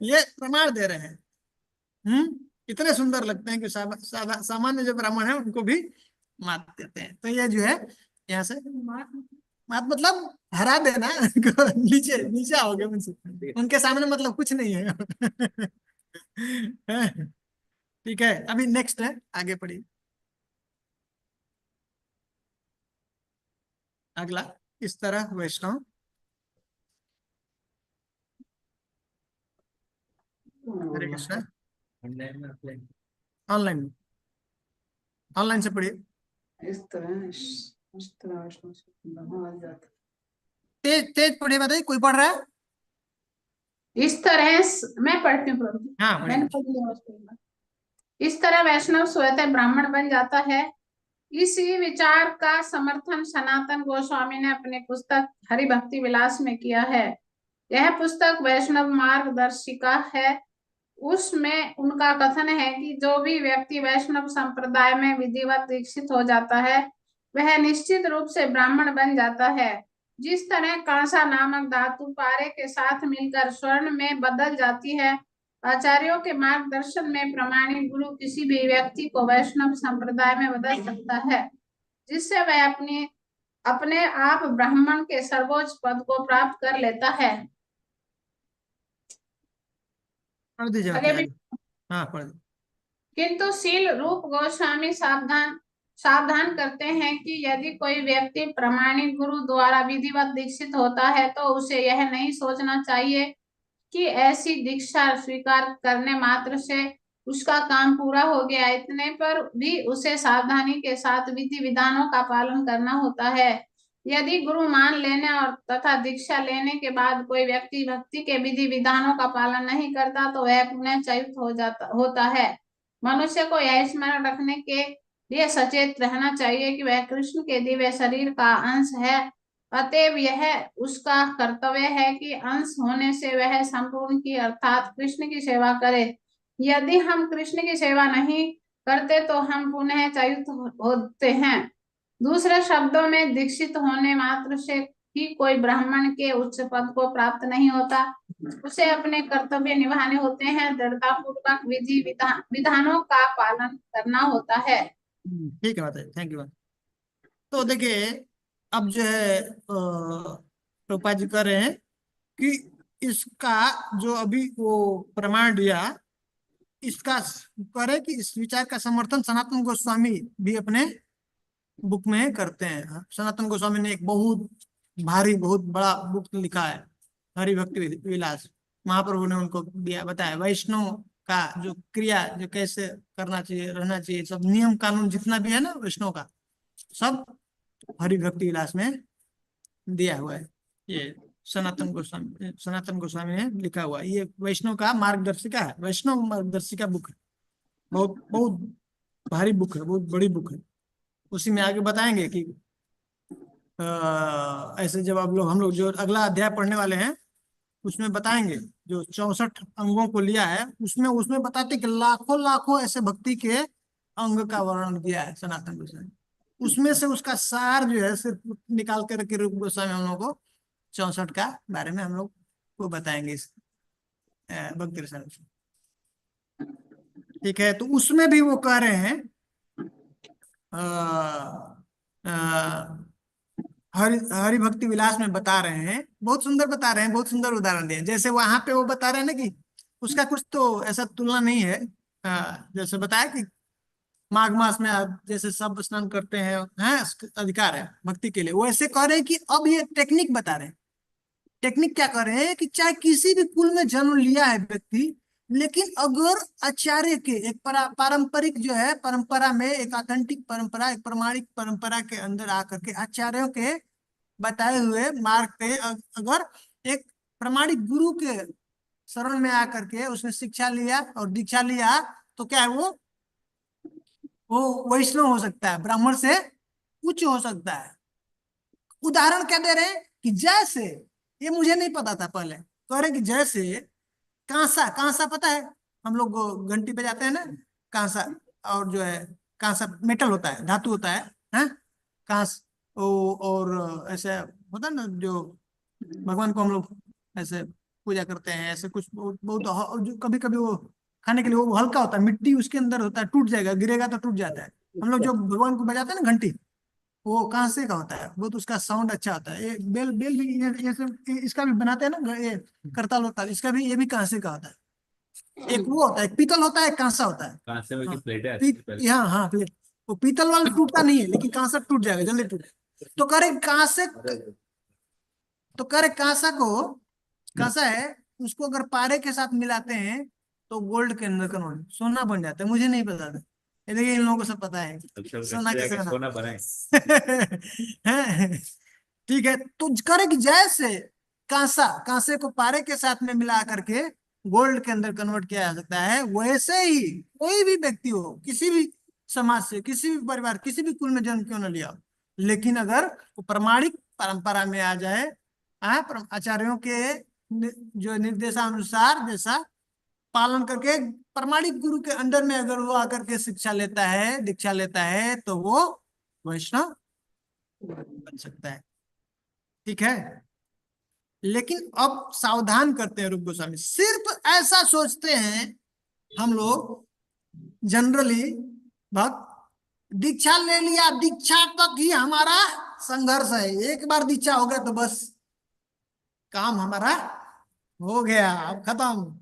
ये प्रमाण दे रहे हैं, इतने सुंदर लगते हैं कि सामान्य जो ब्राह्मण है उनको भी मात देते हैं। तो ये जो है यहाँ से मात मतलब हरा देना, नीचे नीचे आओगे उनसे, उनके सामने मतलब कुछ नहीं है। ठीक है, अभी नेक्स्ट है, आगे पढ़िए अगला। इस तरह वैष्णव हरे कृष्णा, ऑनलाइन ऑनलाइन से पढ़िए, तेज पढ़िए, बताइए कोई पढ़ रहा है? इस तरह मैं पढ़ती हूँ प्रभु जी। हाँ, मैंने पढ़ लिया उसको एक बार। इस तरह वैष्णव स्वतः ब्राह्मण बन जाता है। इसी विचार का समर्थन सनातन गोस्वामी ने अपनी पुस्तक हरि भक्ति विलास में किया है। यह पुस्तक वैष्णव मार्गदर्शिका है। उसमें उनका कथन है कि जो भी व्यक्ति वैष्णव संप्रदाय में विधिवत दीक्षित हो जाता है, वह निश्चित रूप से ब्राह्मण बन जाता है। जिस तरह कांसा नामक धातु पारे के साथ मिलकर स्वर्ण में बदल जाती है, आचार्यों के मार्गदर्शन में प्रमाणित गुरु किसी भी व्यक्ति को वैष्णव संप्रदाय में बदल सकता है, जिससे वह अपने आप ब्राह्मण के सर्वोच्च पद को प्राप्त कर लेता है। पढ़ दीजिए, आगे भी हाँ पढ़ दीजिए। किंतु शील रूप गोस्वामी सावधान करते हैं कि यदि कोई व्यक्ति प्रमाणित गुरु द्वारा विधिवत दीक्षित होता है, तो उसे यह नहीं सोचना चाहिए कि ऐसी दीक्षा स्वीकार करने मात्र से उसका काम पूरा हो गया, इतने पर भी उसे सावधानी के साथ विधि विधानों का पालन करना होता है। यदि गुरु मान लेने और तथा दीक्षा लेने के बाद कोई व्यक्ति भक्ति के विधि विधानों का पालन नहीं करता तो वह पुण्यच्युत होता है। मनुष्य को यह स्मरण रखने के लिए सचेत रहना चाहिए कि वह कृष्ण के दिव्य शरीर का अंश है, अतएव यह उसका कर्तव्य है कि अंश होने से वह संपूर्ण की अर्थात कृष्ण की सेवा करे। यदि हम कृष्ण की सेवा नहीं करते तो हम पुनः च्युत होते हैं। दूसरे शब्दों में दीक्षित होने मात्र से ही कोई ब्राह्मण के उच्च पद को प्राप्त नहीं होता, उसे अपने कर्तव्य निभाने होते हैं, दृढ़ता पूर्वक विधि विधानों का पालन करना होता है। ठीक है, बात है, थैंक यू। तो देखिए, अब जो है प्रभुपाद जी कह रहे हैं कि इसका जो अभी वो प्रमाण दिया, इसका करे कि इस विचार का समर्थन सनातन गोस्वामी भी अपने बुक में करते हैं। सनातन गोस्वामी ने एक बहुत भारी, बहुत बड़ा बुक लिखा है, हरि भक्ति विलास। महाप्रभु ने उनको दिया, बताया वैष्णव का जो क्रिया, जो कैसे करना चाहिए, रहना चाहिए, सब नियम कानून जितना भी है ना वैष्णव का, सब हरि भक्ति विलास में दिया हुआ है। ये सनातन गोस्वामी ने लिखा हुआ है। ये वैष्णव का मार्गदर्शिका है, वैष्णव मार्गदर्शिका बुक है। बहुत बहुत भारी बुक है, बहुत बड़ी बुक है। उसी में आगे बताएंगे कि ऐसे जब हम लोग जो अगला अध्याय पढ़ने वाले हैं उसमें बताएंगे, जो 64 अंगों को लिया है उसमें बताते कि लाखों लाखों ऐसे भक्ति के अंग का वर्णन किया है सनातन गोस्वामी। उसमें से उसका सार जो है सिर्फ निकाल कर रखे रूप गोस्वामी हम लोग को 64 का बारे में हम लोग को बताएंगे इस भक्ति रसायन में। ठीक है, तो उसमें भी वो कह रहे हैं हरि भक्ति विलास में बता रहे हैं, बहुत सुंदर बता रहे हैं, बहुत सुंदर उदाहरण दिए। जैसे वहां पे वो बता रहे हैं ना कि उसका कुछ तो ऐसा तुलना नहीं है। जैसे बताया कि माघ मास में आप जैसे सब स्नान करते हैं, अधिकार है भक्ति के लिए, वैसे कह रहे हैं कि अब ये टेक्निक बता रहे हैं। टेक्निक क्या कर रहे हैं कि चाहे किसी भी कुल में जन्म लिया है व्यक्ति, लेकिन अगर आचार्य के एक पारंपरिक जो है परंपरा में, एक ऑथेंटिक परंपरा, एक प्रमाणिक परंपरा के अंदर आकर के आचार्यों के बताए हुए मार्ग पे अगर एक प्रमाणिक गुरु के शरण में आकर के उसने शिक्षा लिया और दीक्षा लिया, तो क्या है, वो वैष्णव हो सकता है, ब्राह्मण से उच्च हो सकता है। उदाहरण क्या दे रहे हैं कि जैसे, ये मुझे नहीं पता था पहले, कह रहे कि जैसे कांसा पता है, हम लोग घंटी बजाते हैं ना, कांसा, और जो है कांसा मेटल होता है, धातु होता है, कांस, और ऐसे होता है ना, जो भगवान को हम लोग ऐसे पूजा करते हैं, ऐसे कुछ बहुत बहुत, जो कभी कभी वो खाने के लिए वो हल्का होता है, मिट्टी उसके अंदर होता है, टूट जाएगा, गिरेगा तो टूट जाता है। हम लोग जो भगवान को बजाते हैं ना घंटी, वो कांसे का होता है, बहुत उसका साउंड अच्छा होता है। ये बेल बेल भी ये सब इसका भी बनाते हैं ना, ये करताल होता है, इसका भी, ये भी कांसे का होता है। एक वो होता है, एक पीतल होता है, एक कांसा होता है। कांसे में की प्लेट है हाँ प्लेट, वो पीतल वाला टूटता नहीं है, लेकिन कांसा टूट जाएगा, जल्दी टूटे। तो करे कांसा को, कांसा है उसको अगर पारे के साथ मिलाते हैं तो गोल्ड के अंदर कन्वर्ट, सोना बन जाता है। मुझे नहीं पता था, ये देखिए इन लोगों को सब पता है सोना कैसे बना। सोना बनाए। ठीक है, तो करे कि जैसे कांसे को पारे के साथ में मिला करके गोल्ड के अंदर कन्वर्ट किया जा सकता है, वैसे ही कोई भी व्यक्ति हो, किसी भी समाज से, किसी भी परिवार, किसी भी कुल में जन्म क्यों न लिया हो, लेकिन अगर वो प्रमाणिक परंपरा में आ जाए, आचार्यों के जो निर्देशानुसार जैसा पालन करके प्रमाणिक गुरु के अंडर में अगर वो आकर के शिक्षा लेता है, दीक्षा लेता है, तो वो वैष्णव बन सकता है। ठीक है, लेकिन अब सावधान करते हैं रूप गोस्वामी, सिर्फ ऐसा सोचते हैं हम लोग जनरली, भक्त दीक्षा ले लिया, दीक्षा तक ही हमारा संघर्ष है, एक बार दीक्षा हो गया तो बस काम हमारा हो गया, अब खत्म,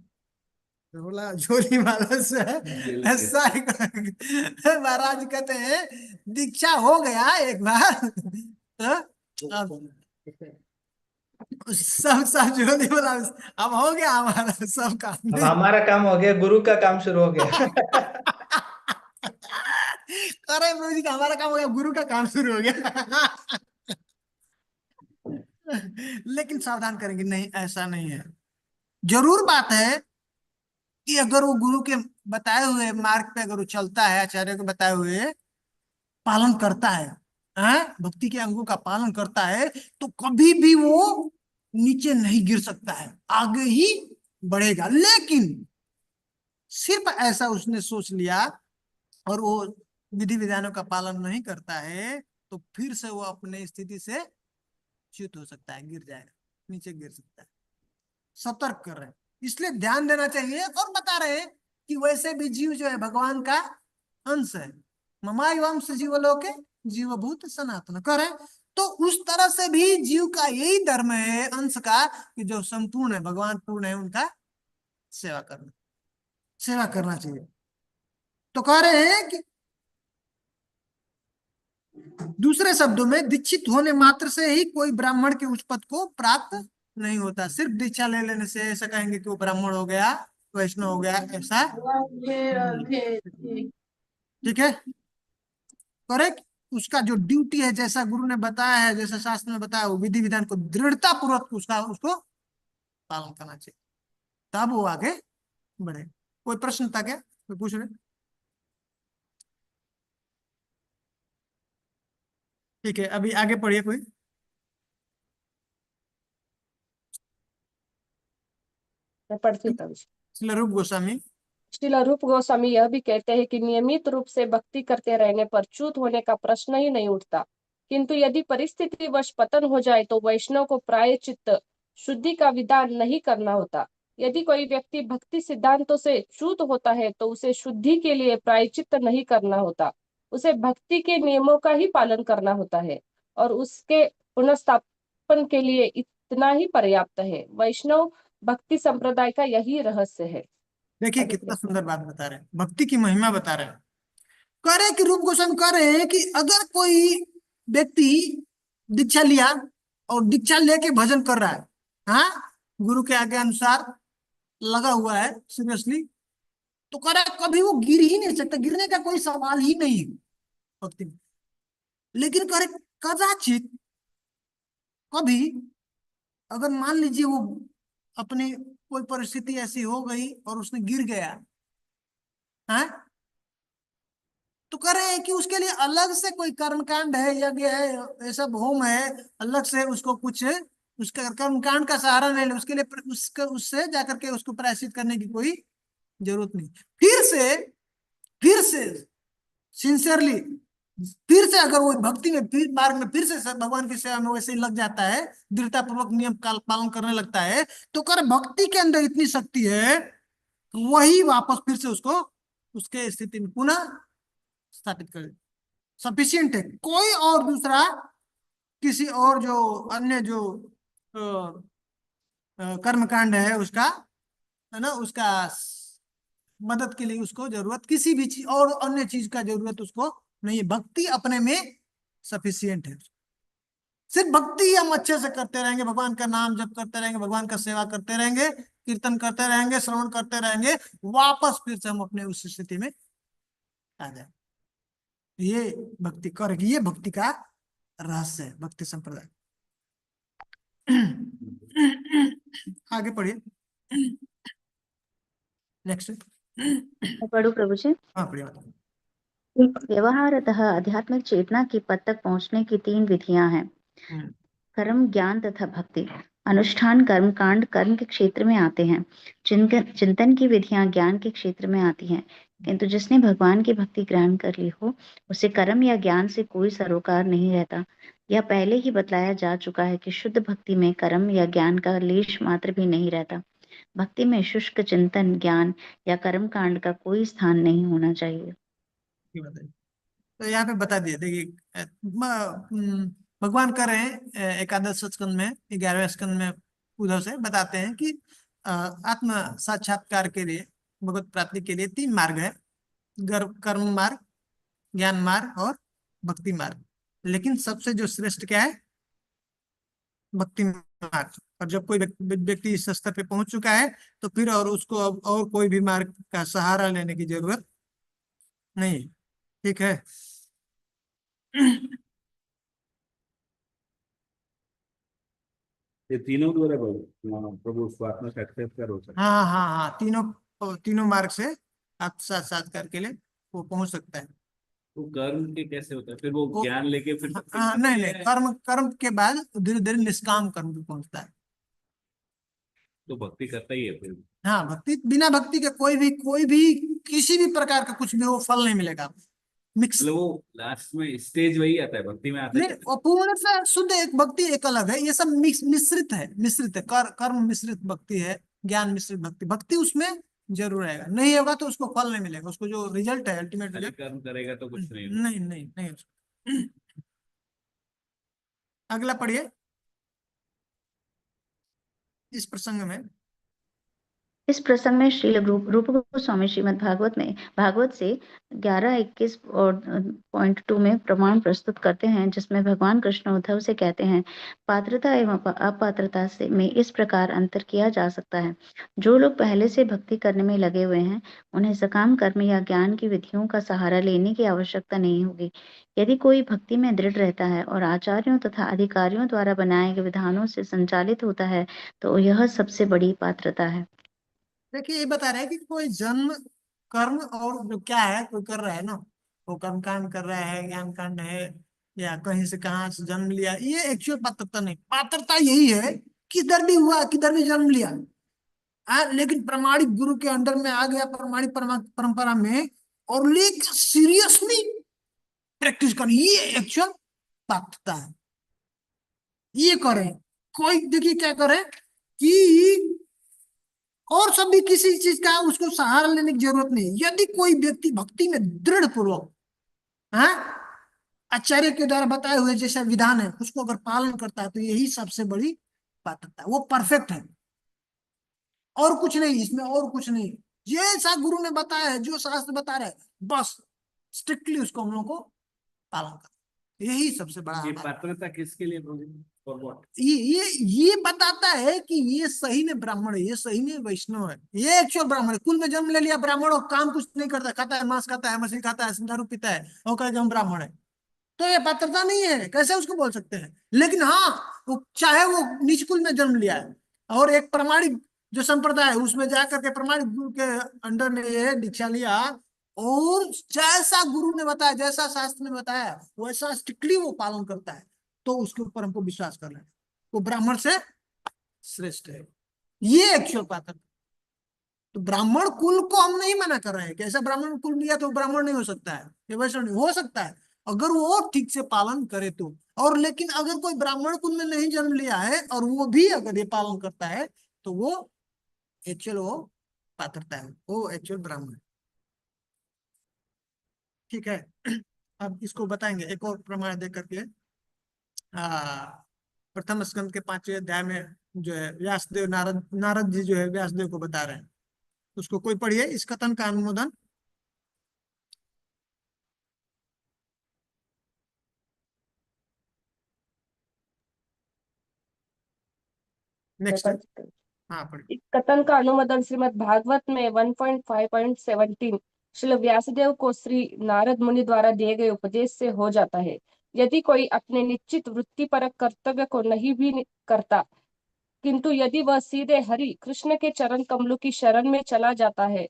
बोला झोली वाला से ऐसा ही महाराज कहते हैं दीक्षा हो गया एक बार तो अब सब सब जो नहीं बोला, अब हो गया हमारा सब काम। अब हमारा काम हो गया, गुरु का काम शुरू हो गया। अरे प्रभु जी का हमारा काम हो गया, गुरु का काम शुरू हो गया। लेकिन सावधान करेंगे, नहीं ऐसा नहीं है। जरूर बात है कि अगर वो गुरु के बताए हुए मार्ग पे अगर वो चलता है, आचार्य के बताए हुए पालन करता है, भक्ति के अंगों का पालन करता है, तो कभी भी वो नीचे नहीं गिर सकता है, आगे ही बढ़ेगा। लेकिन सिर्फ ऐसा उसने सोच लिया और वो विधि विधानों का पालन नहीं करता है, तो फिर से वो अपने स्थिति से च्युत हो सकता है, गिर जाएगा, नीचे गिर सकता है। सतर्क कर रहे हैं, इसलिए ध्यान देना चाहिए। और बता रहे हैं कि वैसे भी जीव जो है भगवान का अंश है। ममाय वंश जीवलोके जीवभूत सनातन करे, तो उस तरह से भी जीव का यही धर्म है अंश का, कि जो संपूर्ण है, भगवान पूर्ण है, उनका सेवा करना चाहिए। तो कह रहे हैं कि दूसरे शब्दों में दीक्षित होने मात्र से ही कोई ब्राह्मण के उच्च पद को प्राप्त नहीं होता। सिर्फ दीक्षा ले लेने से ऐसा कहेंगे कि वो ब्राह्मण हो गया, वैष्णव हो गया, ऐसा ठीक है, करेक्ट। उसका जो ड्यूटी है, जैसा गुरु ने बताया है, जैसा शास्त्र में बताया, वो विधि विधान को दृढ़ता पूर्वक उसको पालन करना चाहिए, तब वो आगे बढ़े। कोई प्रश्न था क्या, कोई पूछ रहे? ठीक है, अभी आगे पढ़िए कोई। मैं पढ़ती हूँ प्रभु जी। श्रील रूप गोस्वामी श्रील रूप गोस्वामी यह भी कहते हैं कि नियमित रूप से भक्ति करते रहने पर च्युत होने का प्रश्न ही नहीं उठता, किंतु यदि परिस्थिति वश पतन हो जाए तो वैष्णव को प्रायश्चित्त शुद्धि का विधान नहीं करना होता। यदि कोई व्यक्ति भक्ति सिद्धांतों से च्युत होता है तो उसे शुद्धि के लिए प्रायश्चित्त नहीं करना होता, उसे भक्ति के नियमों का ही पालन करना होता है और उसके पुनर्स्थापन के लिए इतना ही पर्याप्त है। वैष्णव भक्ति संप्रदाय का यही रहस्य है। देखिए आगे कितना प्लीज। सुंदर बात बता रहे हैं, भक्ति की महिमा बता रहे हैं। कह रहे हैं कि रूप गोस्वामी कह रहे हैं कि अगर कोई व्यक्ति दीक्षा लिया और दीक्षा लेके भजन कर रहा है, हाँ, गुरु के आज्ञा अनुसार लगा हुआ है सीरियसली, तो कह रहा है कभी वो गिर ही नहीं सकता, गिरने का कोई सवाल ही नहीं है भक्ति में। लेकिन कह रहे कदाचित कभी अगर मान लीजिए वो अपनी कोई परिस्थिति ऐसी हो गई और उसने गिर गया, हाँ, तो कह रहे हैं कि उसके लिए अलग से कोई कर्मकांड है, यज्ञ है, ऐसा होम है, अलग से उसको कुछ उसका कर्मकांड का सहारा नहीं ले, उसके लिए उससे जाकर के उसको प्रायश्चित करने की कोई जरूरत नहीं। फिर से सिंसियरली, फिर से अगर वो भक्ति में फिर मार्ग में फिर से भगवान की सेवा में वैसे ही लग जाता है, दृढ़ता पूर्वक नियम का पालन करने लगता है, तो कर भक्ति के अंदर इतनी शक्ति है, वही वापस फिर से उसको उसके स्थिति में पुनः स्थापित कर, सफिशियंट है। कोई और दूसरा किसी और जो अन्य जो कर्मकांड है उसका, है ना, उसका मदद के लिए उसको जरूरत किसी भी चीज और अन्य चीज का जरूरत उसको नहीं है। भक्ति अपने में सफिशियंट है। सिर्फ भक्ति हम अच्छे से करते रहेंगे, भगवान का नाम जप करते रहेंगे, भगवान का सेवा करते रहेंगे, कीर्तन करते रहेंगे, श्रवण करते रहेंगे, वापस फिर से हम अपने उस स्थिति में आ जाए। ये भक्ति करेगी, ये भक्ति का रहस्य है, भक्ति संप्रदाय। आगे पढ़िए नेक्स्ट। पढ़ू प्रभु जी। हाँ पढ़िए। व्यवहारतः आध्यात्मिक चेतना की पद तक पहुंचने की 3 विधियां हैं, कर्म, ज्ञान तथा भक्ति। अनुष्ठान कर्म कांड कर्म के क्षेत्र में आते हैं, चिंतन की विधियां ज्ञान के क्षेत्र में आती हैं, किंतु जिसने भगवान की भक्ति ग्रहण कर ली हो उसे कर्म या ज्ञान से कोई सरोकार नहीं रहता। यह पहले ही बतलाया जा चुका है कि शुद्ध भक्ति में कर्म या ज्ञान का लेश मात्र भी नहीं रहता। भक्ति में शुष्क चिंतन, ज्ञान या कर्म कांड का कोई स्थान नहीं होना चाहिए। तो यहाँ पे बता दिए, देखिए भगवान कर रहे हैं एकादश स्कंद में 11वें स्कंद में उद्धव से बताते हैं कि आत्म साक्षात्कार के लिए, भगवत प्राप्ति के लिए 3 मार्ग है, कर्म मार्ग, ज्ञान मार्ग और भक्ति मार्ग। लेकिन सबसे जो श्रेष्ठ क्या है, भक्ति मार्ग। और जब कोई व्यक्ति इस स्तर पे पहुंच चुका है तो फिर और उसको अब और कोई भी मार्ग का सहारा लेने की जरूरत नहीं। ठीक है। ये तीनों द्वारा प्रभु उसको आत्मा से एक्सेप्ट कर हो सकता हाँ हाँ हाँ, तीनों तीनों मार्ग से आप साथ साथ करके ले वो पहुंच सकता है। वो कर्म के कैसे होता है फिर वो वो ज्ञान लेके फिर हाँ, नहीं नहीं, कर्म कर्म के बाद धीरे धीरे निष्काम कर्म पे पहुंचता है। तो भक्ति करता ही है फिर हाँ, भक्ति बिना भक्ति के कोई भी किसी भी प्रकार का कुछ भी वो फल नहीं मिलेगा। मिक्स मतलब वो लास्ट में स्टेज वही आता है भक्ति में आता नहीं, है वो पूर्ण से शुद्ध एक भक्ति एक अलग है। ये सब मिश्रित है कर्म मिश्रित भक्ति है, ज्ञान मिश्रित भक्ति। भक्ति उसमें जरूर रहेगा, नहीं होगा तो उसको फल नहीं मिलेगा, उसको जो रिजल्ट है अल्टीमेट खाली रिजल्ट कर्म करेगा तो कुछ नहीं होगा। नहीं नहीं नहीं उसको। अगला पढ़िए इस प्रसंग में। इस प्रसंग में श्रील रूप गोस्वामी श्रीमद् भागवत में भागवत से 11:21 और .2 में प्रमाण प्रस्तुत करते हैं, जिसमें भगवान कृष्ण उद्धव से कहते हैं, पात्रता एवं अपात्रता से में इस प्रकार अंतर किया जा सकता है। जो लोग पहले से भक्ति करने में लगे हुए हैं, उन्हें सकाम कर्म या ज्ञान की विधियों का सहारा लेने की आवश्यकता नहीं होगी। यदि कोई भक्ति में दृढ़ रहता है और आचार्यों तथा अधिकारियों द्वारा बनाए गए विधानों से संचालित होता है, तो यह सबसे बड़ी पात्रता है। देखिए, ये बता रहे हैं कि कोई जन्म कर्म और जो क्या है कोई कर रहा है ना, वो कर्म कांड कर रहा है, ज्ञान कांड है, या कहीं से कहाँ से जन्म लिया, ये एक्चुअल पात्रता नहीं। पात्रता यही है किधर भी हुआ, किधर भी जन्म लिया, लेकिन प्रमाणिक गुरु के अंडर में आ गया, प्रमाणिक परंपरा में, और लेकिन सीरियसली प्रैक्टिस करनी, ये एक्चुअल पात्रता है। ये करें, कोई देखिए क्या करे कि और सभी किसी चीज का उसको सहारा लेने की जरूरत नहीं। यदि कोई व्यक्ति भक्ति में दृढ़ पूर्वक, हाँ, आचार्य के द्वारा बताए हुए जैसा विधान है उसको अगर पालन करता है, तो यही सबसे बड़ी पात्रता है। वो परफेक्ट है, और कुछ नहीं इसमें, और कुछ नहीं। जैसा गुरु ने बताया है, जो शास्त्र बता रहे हैं, बस स्ट्रिक्टली उसको हम लोग को पालन कर, यही सबसे बड़ा ये हमारा। पात्रता किसके लिए फॉर व्हाट ये बताता है कि ये सही में ब्राह्मण है, ये सही में वैष्णव है, ये एक्चुअल ब्राह्मण है। कुल में जन्म ले लिया ब्राह्मण और काम कुछ नहीं करता, खाता है मांस खाता है, मछली खाता है, दारू पीता है, और कहेगा हम ब्राह्मण है, तो ये पात्रता नहीं है, कैसे उसको बोल सकते हैं। लेकिन हाँ, वो चाहे वो नीच कुल में जन्म लिया है और एक प्रमाणिक जो संप्रदाय है उसमें जाकर के प्रमाणिक गुरु के अंडर में ये दीक्षा लिया, और जैसा गुरु ने बताया, जैसा शास्त्र ने बताया, वैसा स्ट्रिक्टली वो पालन करता है, तो उसके ऊपर हमको विश्वास करना है, वो ब्राह्मण से श्रेष्ठ है। ये एक्चुअल पात्र। तो ब्राह्मण कुल को हम नहीं मना कर रहे हैं कि ऐसा ब्राह्मण कुल लिया तो ब्राह्मण नहीं हो सकता है, ये वैसा नहीं हो सकता है अगर वो ठीक से पालन करे तो। और लेकिन अगर कोई ब्राह्मण कुल में नहीं जन्म लिया है और वो भी अगर ये पालन करता है, तो वो एक्चुअल वो पात्रता है, वो एक्चुअल ब्राह्मण है। ठीक है। अब इसको बताएंगे एक और प्रमाण दे करके। प्रथम स्कंद के 5वें अध्याय में जो है व्यासदेव नारद जी जो है व्यासदेव को बता रहे हैं, उसको कोई पढ़िए इस कथन का अनुमोदन। नेक्स्ट। हाँ पढ़िए। इस कथन का अनुमोदन श्रीमद् भागवत में 1.5.17 श्री व्यासदेव को श्री नारद मुनि द्वारा दिए गए उपदेश से हो जाता है। यदि कोई अपने निश्चित वृत्तिपरक कर्तव्य को नहीं भी करता, किंतु यदि वह सीधे हरि कृष्ण के चरण कमलों की शरण में चला जाता है,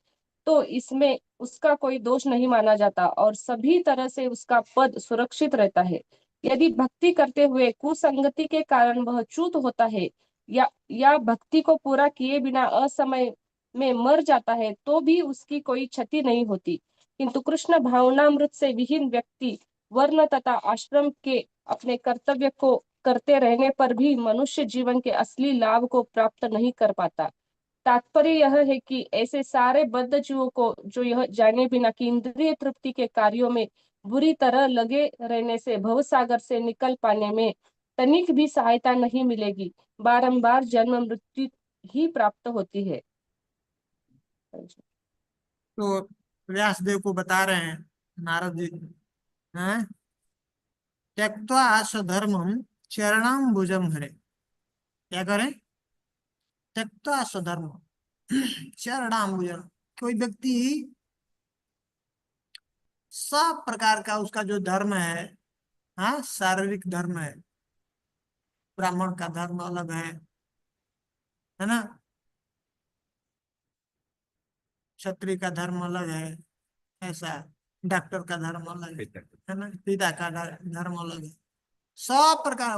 तो इसमें उसका कोई दोष नहीं माना जाता और सभी तरह से उसका पद सुरक्षित रहता है। यदि भक्ति करते हुए कुसंगति के कारण वह च्युत होता है या भक्ति को पूरा किए बिना असमय में मर जाता है, तो भी उसकी कोई क्षति नहीं होती। किंतु कृष्ण भावनामृत से विहीन व्यक्ति वर्ण तथा आश्रम के अपने कर्तव्य को करते रहने पर भी मनुष्य जीवन के असली लाभ को प्राप्त नहीं कर पाता। तात्पर्य यह है कि ऐसे सारे बद्ध जीवों को जो यह जाने बिना कि इंद्रिय तृप्ति के कार्यों में बुरी तरह लगे रहने से भवसागर से निकल पाने में तनिक भी सहायता नहीं मिलेगी, बारंबार जन्म मृत्यु ही प्राप्त होती है। तो व्यासदेव को बता रहे हैं नारद जी हैं, त्यक्त्वा स्वधर्मं चरणाम्बुजं हरे। क्या करें? त्यक्त्वा स्वधर्म चरणाम्बुजम। कोई व्यक्ति सब प्रकार का उसका जो धर्म है, हाँ, शारीरिक धर्म है, ब्राह्मण का धर्म अलग है ना, क्षत्रिय का धर्म अलग है, ऐसा डॉक्टर का धर्म अलग है ना, पिता का धर्म अलग है, सब प्रकार।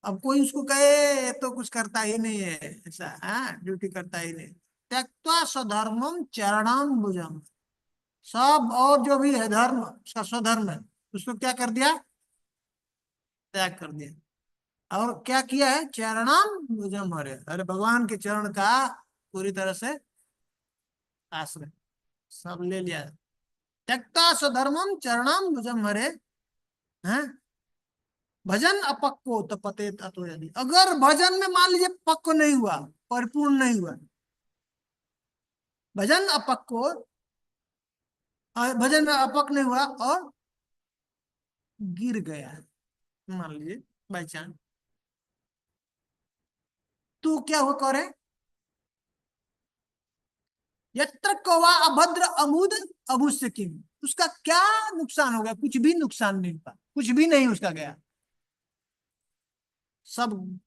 अब कोई उसको कहे ये तो कुछ करता ही नहीं है, ऐसा, हाँ, ड्यूटी करता ही नहीं। त्यक्त्वा स्वधर्मम चरणाम्बुजम, सब और जो भी है धर्म, उसका स्वधर्म है, उसको क्या कर दिया? त्याग कर दिया। और क्या किया है? चरणाम्बुजम हरे, अरे भगवान के चरण का पूरी तरह से आश्रय सब ले लिया। त्यक्त्वा स्वधर्मम चरणाम्बुजम हरे, हैं, भजन अपक्को तपते ततो यदि, अगर भजन में मान लीजिए पक्व नहीं हुआ, परिपूर्ण नहीं हुआ, भजन अपक्को, भजन में अपक नहीं हुआ और गिर गया, मान लीजिए बाई चांस, तो क्या हो करे? यत्र कौवा अभद्र अमुद अभुष्य किम, उसका क्या नुकसान हो गया? कुछ भी नुकसान नहीं हुआ, कुछ भी नहीं उसका गया, सब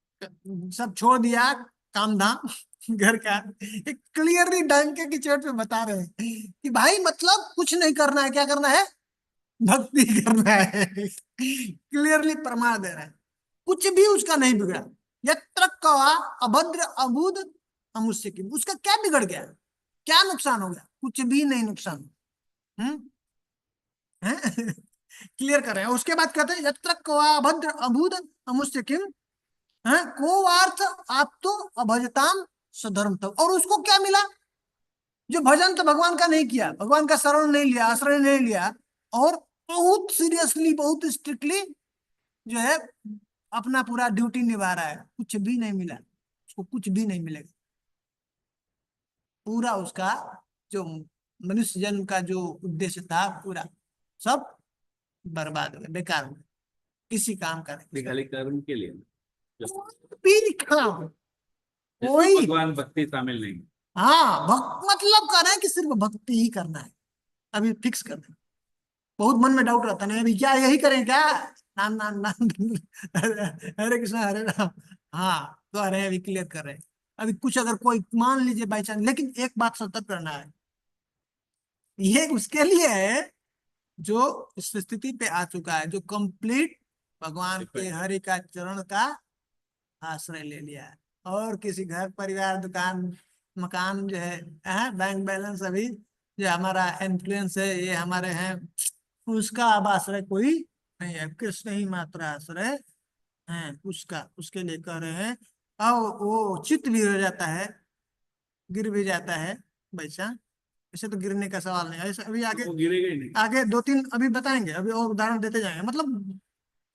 सब छोड़ दिया काम धाम घर का। एक क्लियरली डंके की चोट पे बता रहे हैं कि भाई मतलब कुछ नहीं करना है, क्या करना है? भक्ति करना है। क्लियरली प्रमाण दे रहे हैं, कुछ भी उसका नहीं बिगड़ा। यत्र कौवा अभद्र अबुद अमुष्य की, उसका क्या बिगड़ गया? क्या नुकसान हो गया? कुछ भी नहीं नुकसान। क्लियर कर रहे हैं। उसके बाद कहते हैं यत्र कौवा अभद्र अबुद अमुष्य किम, को अर्थ आप तो अभजताम स्वधर्म तब, और उसको क्या मिला? जो भजन तो भगवान का नहीं किया, भगवान का शरण नहीं लिया, आश्रय नहीं लिया, और बहुत सीरियसली, बहुत स्ट्रिक्टली जो है अपना पूरा ड्यूटी निभा रहा है, कुछ भी नहीं मिला उसको, कुछ भी नहीं मिलेगा। पूरा उसका जो मनुष्य जन्म का जो उद्देश्य था, पूरा सब बर्बाद हो गया, बेकार हो गया, किसी काम का नहीं। खाली कर्म के लिए, भी लिखा कोई भगवान भक्ति शामिल नहीं। हाँ, मतलब कर रहे हैं कि सिर्फ भक्ति ही करना है, अभी फिक्स कर दें। बहुत मन में डाउट रहता है, अभी क्या यही करें क्या? नाम नाम नाम हरे कृष्ण हरे राम, हाँ, तो अरे अभी क्लियर कर रहे हैं। अभी कुछ अगर कोई मान लीजिए बाई चांस, लेकिन एक बात सतर्क करना है, ये उसके लिए है जो इस स्थिति पे आ चुका है, जो कंप्लीट भगवान के हरि का चरण का आश्रय ले लिया है, और किसी घर परिवार दुकान मकान जो है, बैंक बैलेंस, अभी जो हमारा इन्फ्लुएंस है, ये हमारे हैं, उसका अब आश्रय कोई नहीं है, कृष्ण ही मात्र आश्रय है उसका। उसके लिए कह रहे हैं, और वो चित्त भी हो जाता है, गिर भी जाता है वैसा। ऐसे तो गिरने का सवाल नहीं है, ऐसे अभी आगे गिरेगा ही नहीं। आगे दो तीन अभी बताएंगे, अभी और उदाहरण देते जाएंगे, मतलब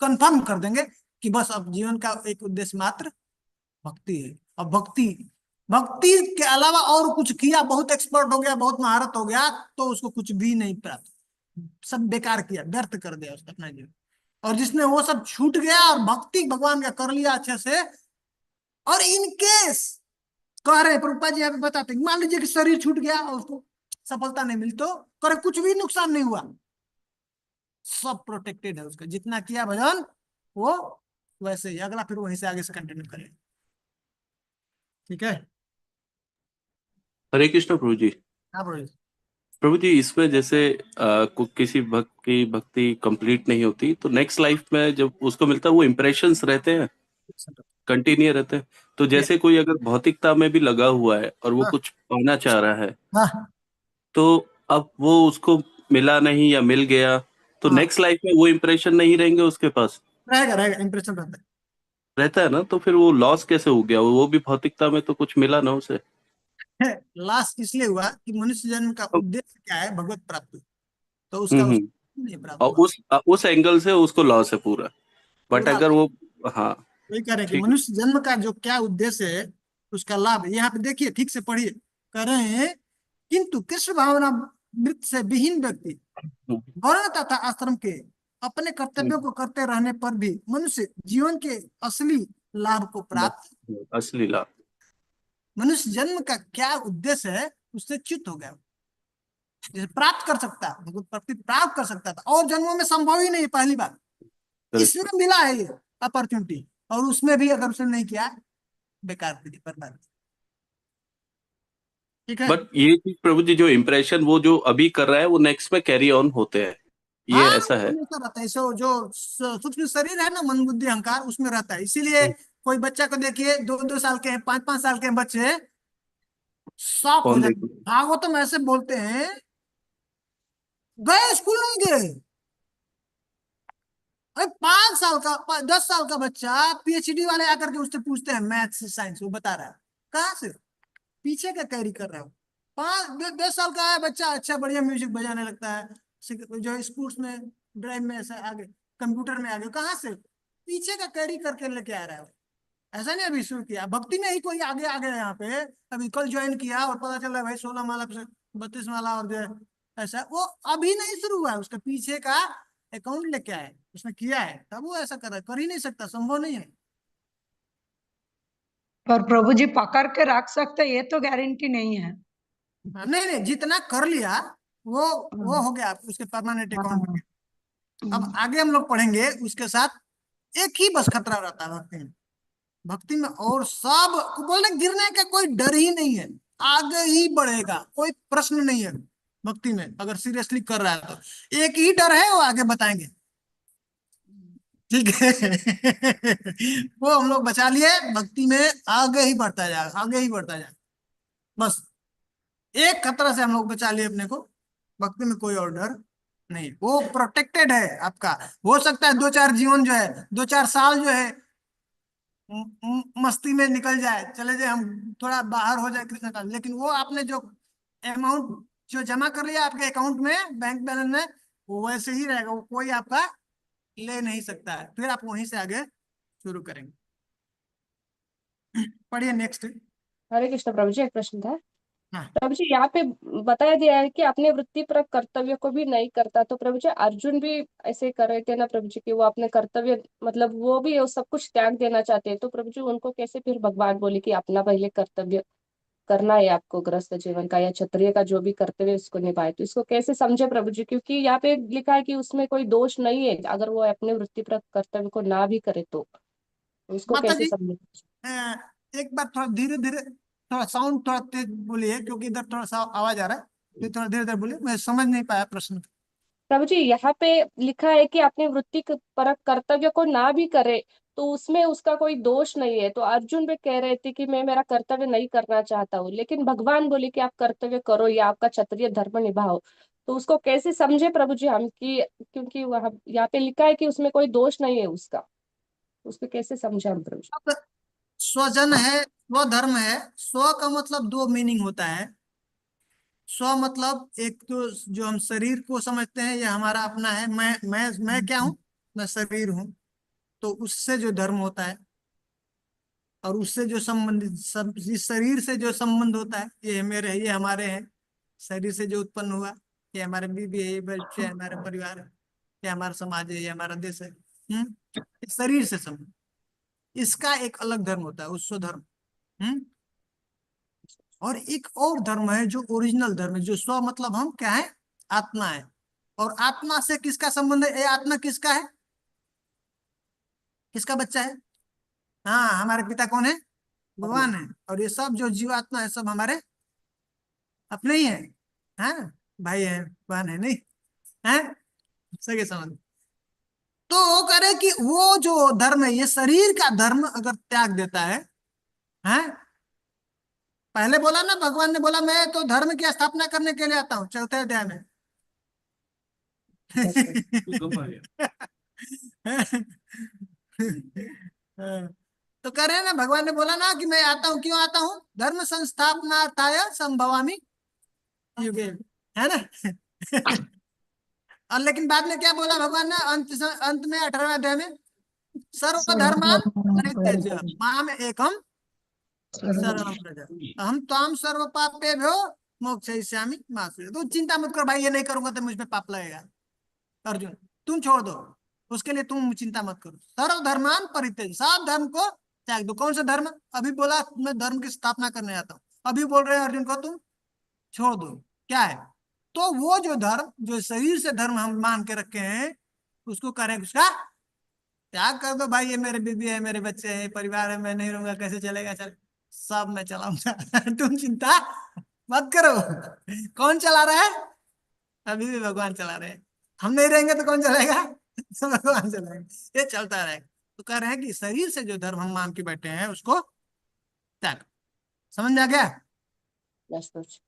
कंफर्म कर देंगे कि बस अब जीवन का एक उद्देश्य मात्र भक्ति है। अब भक्ति भक्ति के अलावा और कुछ किया, बहुत एक्सपर्ट हो गया, बहुत महारत हो गया, तो उसको कुछ भी नहीं प्राप्त, सब बेकार किया, व्यर्थ कर दिया उसका अपना जीवन। और जिसने वो सब छूट गया और भक्ति भगवान का कर लिया अच्छे से, और इनकेस कह रहे प्रभुपाद जी यहाँ पे बताते, मान लीजिए कि शरीर छूट गया और उसको सफलता नहीं मिली, तो करे कुछ भी नुकसान नहीं हुआ, सब प्रोटेक्टेड है उसका, जितना किया भजन वो वैसे ही, अगला फिर वहीं से आगे से कंटिन्यू करें। ठीक है, हरे कृष्ण प्रभु जी। हाँ प्रभु जी। प्रभु जी, इसमें जैसे किसी भक्त की भक्ति कंप्लीट नहीं होती, तो नेक्स्ट लाइफ में जब उसको मिलता है, वो इम्प्रेशंस रहते हैं, कंटिन्यू रहते हैं। तो जैसे कोई अगर भौतिकता में भी लगा हुआ है और वो कुछ पाना चाह रहा है, तो अब वो उसको मिला नहीं या मिल गया, तो नेक्स्ट लाइफ में वो इम्प्रेशन नहीं रहेंगे उसके पास? रहेगा, इम्प्रेशन रहता है ना, तो फिर वो लॉस कैसे हो गया? वो भी भौतिकता में तो कुछ मिला ना उसे। लास्ट इसलिए हुआ कि मनुष्य जन्म का उद्देश्य क्या है? भगवत प्राप्ति, तो उसका नहीं प्राप्त और हुआ। उस एंगल से उसको लॉस है पूरा। बट अगर वो, हाँ, वही कह रहे हैं कि मनुष्य जन्म का जो क्या उद्देश्य है, उसका लाभ यहाँ पे देखिए, ठीक से पढ़िए, कह रहे हैं किंतु कृष्ण भावना मृत से विहीन व्यक्ति वर्ण तथा आश्रम के अपने कर्तव्यों को करते रहने पर भी मनुष्य जीवन के असली लाभ को प्राप्त, असली लाभ। मनुष्य जन्म का क्या उद्देश्य है उससे च्युत हो गया। जैसे प्राप्त कर सकता, भगवत प्राप्ति प्राप्त कर सकता था, और जन्मों में संभव ही नहीं है, पहली बार इसमें मिला है ये अपॉर्चुनिटी, और उसमें भी अगर उसने नहीं किया, बेकार थी, बर्बाद। ठीक है, बट ये चीज प्रभु जी, जो इम्प्रेशन वो जो अभी कर रहा है वो नेक्स्ट में कैरी ऑन होते हैं, ये हाँ ऐसा है। हमेशा रहता है। सो जो सूक्ष्म शरीर है ना, मन बुद्धि अहंकार, उसमें रहता है। इसीलिए कोई बच्चा को देखिए, 2-2 साल के हैं, 5-5 साल के हैं बच्चे, शॉक हो कौन जाते। देखो, भागवतम ऐसे बोलते हैं, गए स्कूल नहीं गए। अरे 5 साल का 10 साल का बच्चा, पीएचडी वाले आकर के उससे पूछते हैं मैथ्स साइंस, वो बता रहा है कहाँ से, पीछे का कैरी कर रहा है। 5-10 साल का है बच्चा, अच्छा बढ़िया म्यूजिक बजाने लगता है, जो स्पोर्ट्स में, ड्राइव में, ऐसा आगे कंप्यूटर में आगे, कहाँ से पीछे का कैरी करके लेके आ रहा है। ऐसा नहीं अभी शुरू किया, भक्ति में ही कोई आगे आ गया यहाँ पे, अभी कल ज्वाइन किया और पता चला भाई 16 माला 32 माला और जो है, ऐसा वो अभी नहीं शुरू हुआ है, उसका पीछे का अकाउंट लेके आए, उसने किया है, तब वो ऐसा कर रहा है। कर ही नहीं सकता, संभव नहीं है। पर प्रभु जी पकड़ के रख सकते, ये तो गारंटी नहीं है। नहीं नहीं, जितना कर लिया वो हो गया उसके परमानेंट अकाउंट में। अब आगे हम लोग पढ़ेंगे, उसके साथ एक ही बस खतरा रहता है भक्ति में। भक्ति में और सब को बोलने गिरने का कोई डर ही नहीं है, आगे ही बढ़ेगा, कोई प्रश्न नहीं है भक्ति में। अगर सीरियसली कर रहा है तो एक ही डर है, वो आगे बताएंगे, ठीक है। वो हम लोग बचा लिए, भक्ति में आगे ही बढ़ता जाएगा, आगे ही बढ़ता जाएगा। बस एक खतरा से हम लोग बचा लिए अपने को, भक्ति में कोई और डर नहीं, वो प्रोटेक्टेड है आपका। हो सकता है 2-4 जीवन जो है, 2-4 साल जो है मस्ती में निकल जाए, चले जाए, हम थोड़ा बाहर हो जाए कृष्ण का, लेकिन वो आपने जो अमाउंट जो जमा कर लिया आपके अकाउंट में, बैंक बैलेंस में, वो वैसे ही रहेगा, वो कोई आपका ले नहीं सकता है। फिर आप वहीं से आगे शुरू करेंगे। पढ़िए नेक्स्ट। हरे कृष्ण प्रभु जी, एक प्रश्न था हाँ, प्रभु जी। यहाँ पे बताया गया है कि अपने वृत्ति पर कर्तव्य को भी नहीं करता, तो प्रभु जी अर्जुन भी ऐसे कर रहे थे ना प्रभु जी, कि वो अपने कर्तव्य, मतलब वो भी वो सब कुछ त्याग देना चाहते हैं, तो प्रभु जी उनको कैसे फिर भगवान बोले कि अपना पहले कर्तव्य करना है आपको, गृहस्थ जीवन का या क्षत्रिय का जो भी कर्तव्य उसको निभाए, तो इसको कैसे समझे प्रभु जी? क्योंकि यहाँ पे लिखा है कि उसमें कोई दोष नहीं है, अगर वो अपने वृत्ति पर कर्तव्य को ना भी करे तो उसको माता कैसे जी, समझे? एक बार थोड़ा धीरे धीरे, थोड़ा साउंड थोड़ा तेज बोलिए, क्योंकि इधर थोड़ा सा आवाज आ रहा है, फिर थोड़ा धीरे धीरे बोलिए, मैं समझ नहीं पाया प्रश्न। प्रभु जी यहाँ पे लिखा है कि अपनी वृत्ति पर कर्तव्य को ना भी करे तो उसमें उसका कोई दोष नहीं है, तो अर्जुन भी कह रहे थे कि मैं मेरा कर्तव्य नहीं करना चाहता हूँ, लेकिन भगवान बोले कि आप कर्तव्य करो या आपका क्षत्रिय धर्म निभाओ, तो उसको कैसे समझे प्रभु जी हम? कि क्योंकि वहां यहाँ पे लिखा है कि उसमें कोई दोष नहीं है उसका, उसको कैसे समझे हम प्रभु जी? अब स्वजन है, स्वधर्म है। स्व का मतलब दो मीनिंग होता है। स्व मतलब एक तो जो हम शरीर को समझते हैं, ये हमारा अपना है, मैं क्या हूँ, मैं शरीर हूँ, तो उससे जो धर्म होता है, और उससे जो संबंधित इस शरीर से जो संबंध होता है, ये मेरे, ये हमारे हैं, शरीर से जो उत्पन्न हुआ, ये हमारे बीवी है, ये बच्चे है, हमारा परिवार है, ये हमारा समाज है, ये हमारा देश है। इस शरीर से संबंध, इसका एक अलग धर्म होता है, उसको धर्म। और एक और धर्म है जो ओरिजिनल धर्म है, जो स्व मतलब हम क्या है, आत्मा है। और आत्मा से किसका संबंध है? ये आत्मा किसका है, किसका बच्चा है? हाँ, हमारे पिता कौन है? भगवान है। और ये सब जो जीवात्मा है, सब हमारे अपने ही है। हाँ, भाई है, बहन है, नहीं है, सगे संबंध। तो वो कह रहे कि वो जो धर्म है, ये शरीर का धर्म अगर त्याग देता है, हैं? पहले बोला ना, भगवान ने बोला मैं तो धर्म की स्थापना करने के लिए आता हूँ, चौथे अध्याय में। तो कह रहे हैं ना, भगवान ने बोला ना कि मैं आता हूँ, क्यों आता हूँ? धर्म संस्थापनार्थाय संभवामि युगे, है ना। और लेकिन बाद में क्या बोला भगवान ने, अंत में 18वें अध्याय में, सर्वधर्मान् परित्यज्य माम एकम शरणं व्रज अहम त्वां सर्व पापेभ्यो मोक्षयिष्यामि मा शुचि। तो चिंता मत कर भाई, ये नहीं करूंगा तो मुझ पे पाप लगेगा। अर्जुन, तुम छोड़ दो, उसके लिए तुम चिंता मत करो। सर्व धर्मान परित्यज्य, सब धर्म को त्याग दो। कौन सा धर्म? अभी बोला मैं धर्म की स्थापना करने आता हूँ, अभी बोल रहे हैं अर्जुन को तुम छोड़ दो। क्या है? तो वो जो धर्म, जो शरीर से धर्म हम मान के रखे हैं, उसको करें, उसका त्याग कर दो भाई। ये मेरे बीबी है, मेरे बच्चे हैं, परिवार है, मैं नहीं रहूंगा, कैसे चलेगा? चल, सब मैं चलाऊंगा। तुम चिंता मत करो। कौन चला रहा है? अभी भी भगवान चला रहे हैं। हम नहीं रहेंगे तो कौन चलाएगा? तो भगवान चलाएंगे। ये चलता रहेगा। तो कह रहे हैं कि शरीर से जो धर्म हम मान के बैठे हैं उसको त्याग। समझ में आ गया? बस बस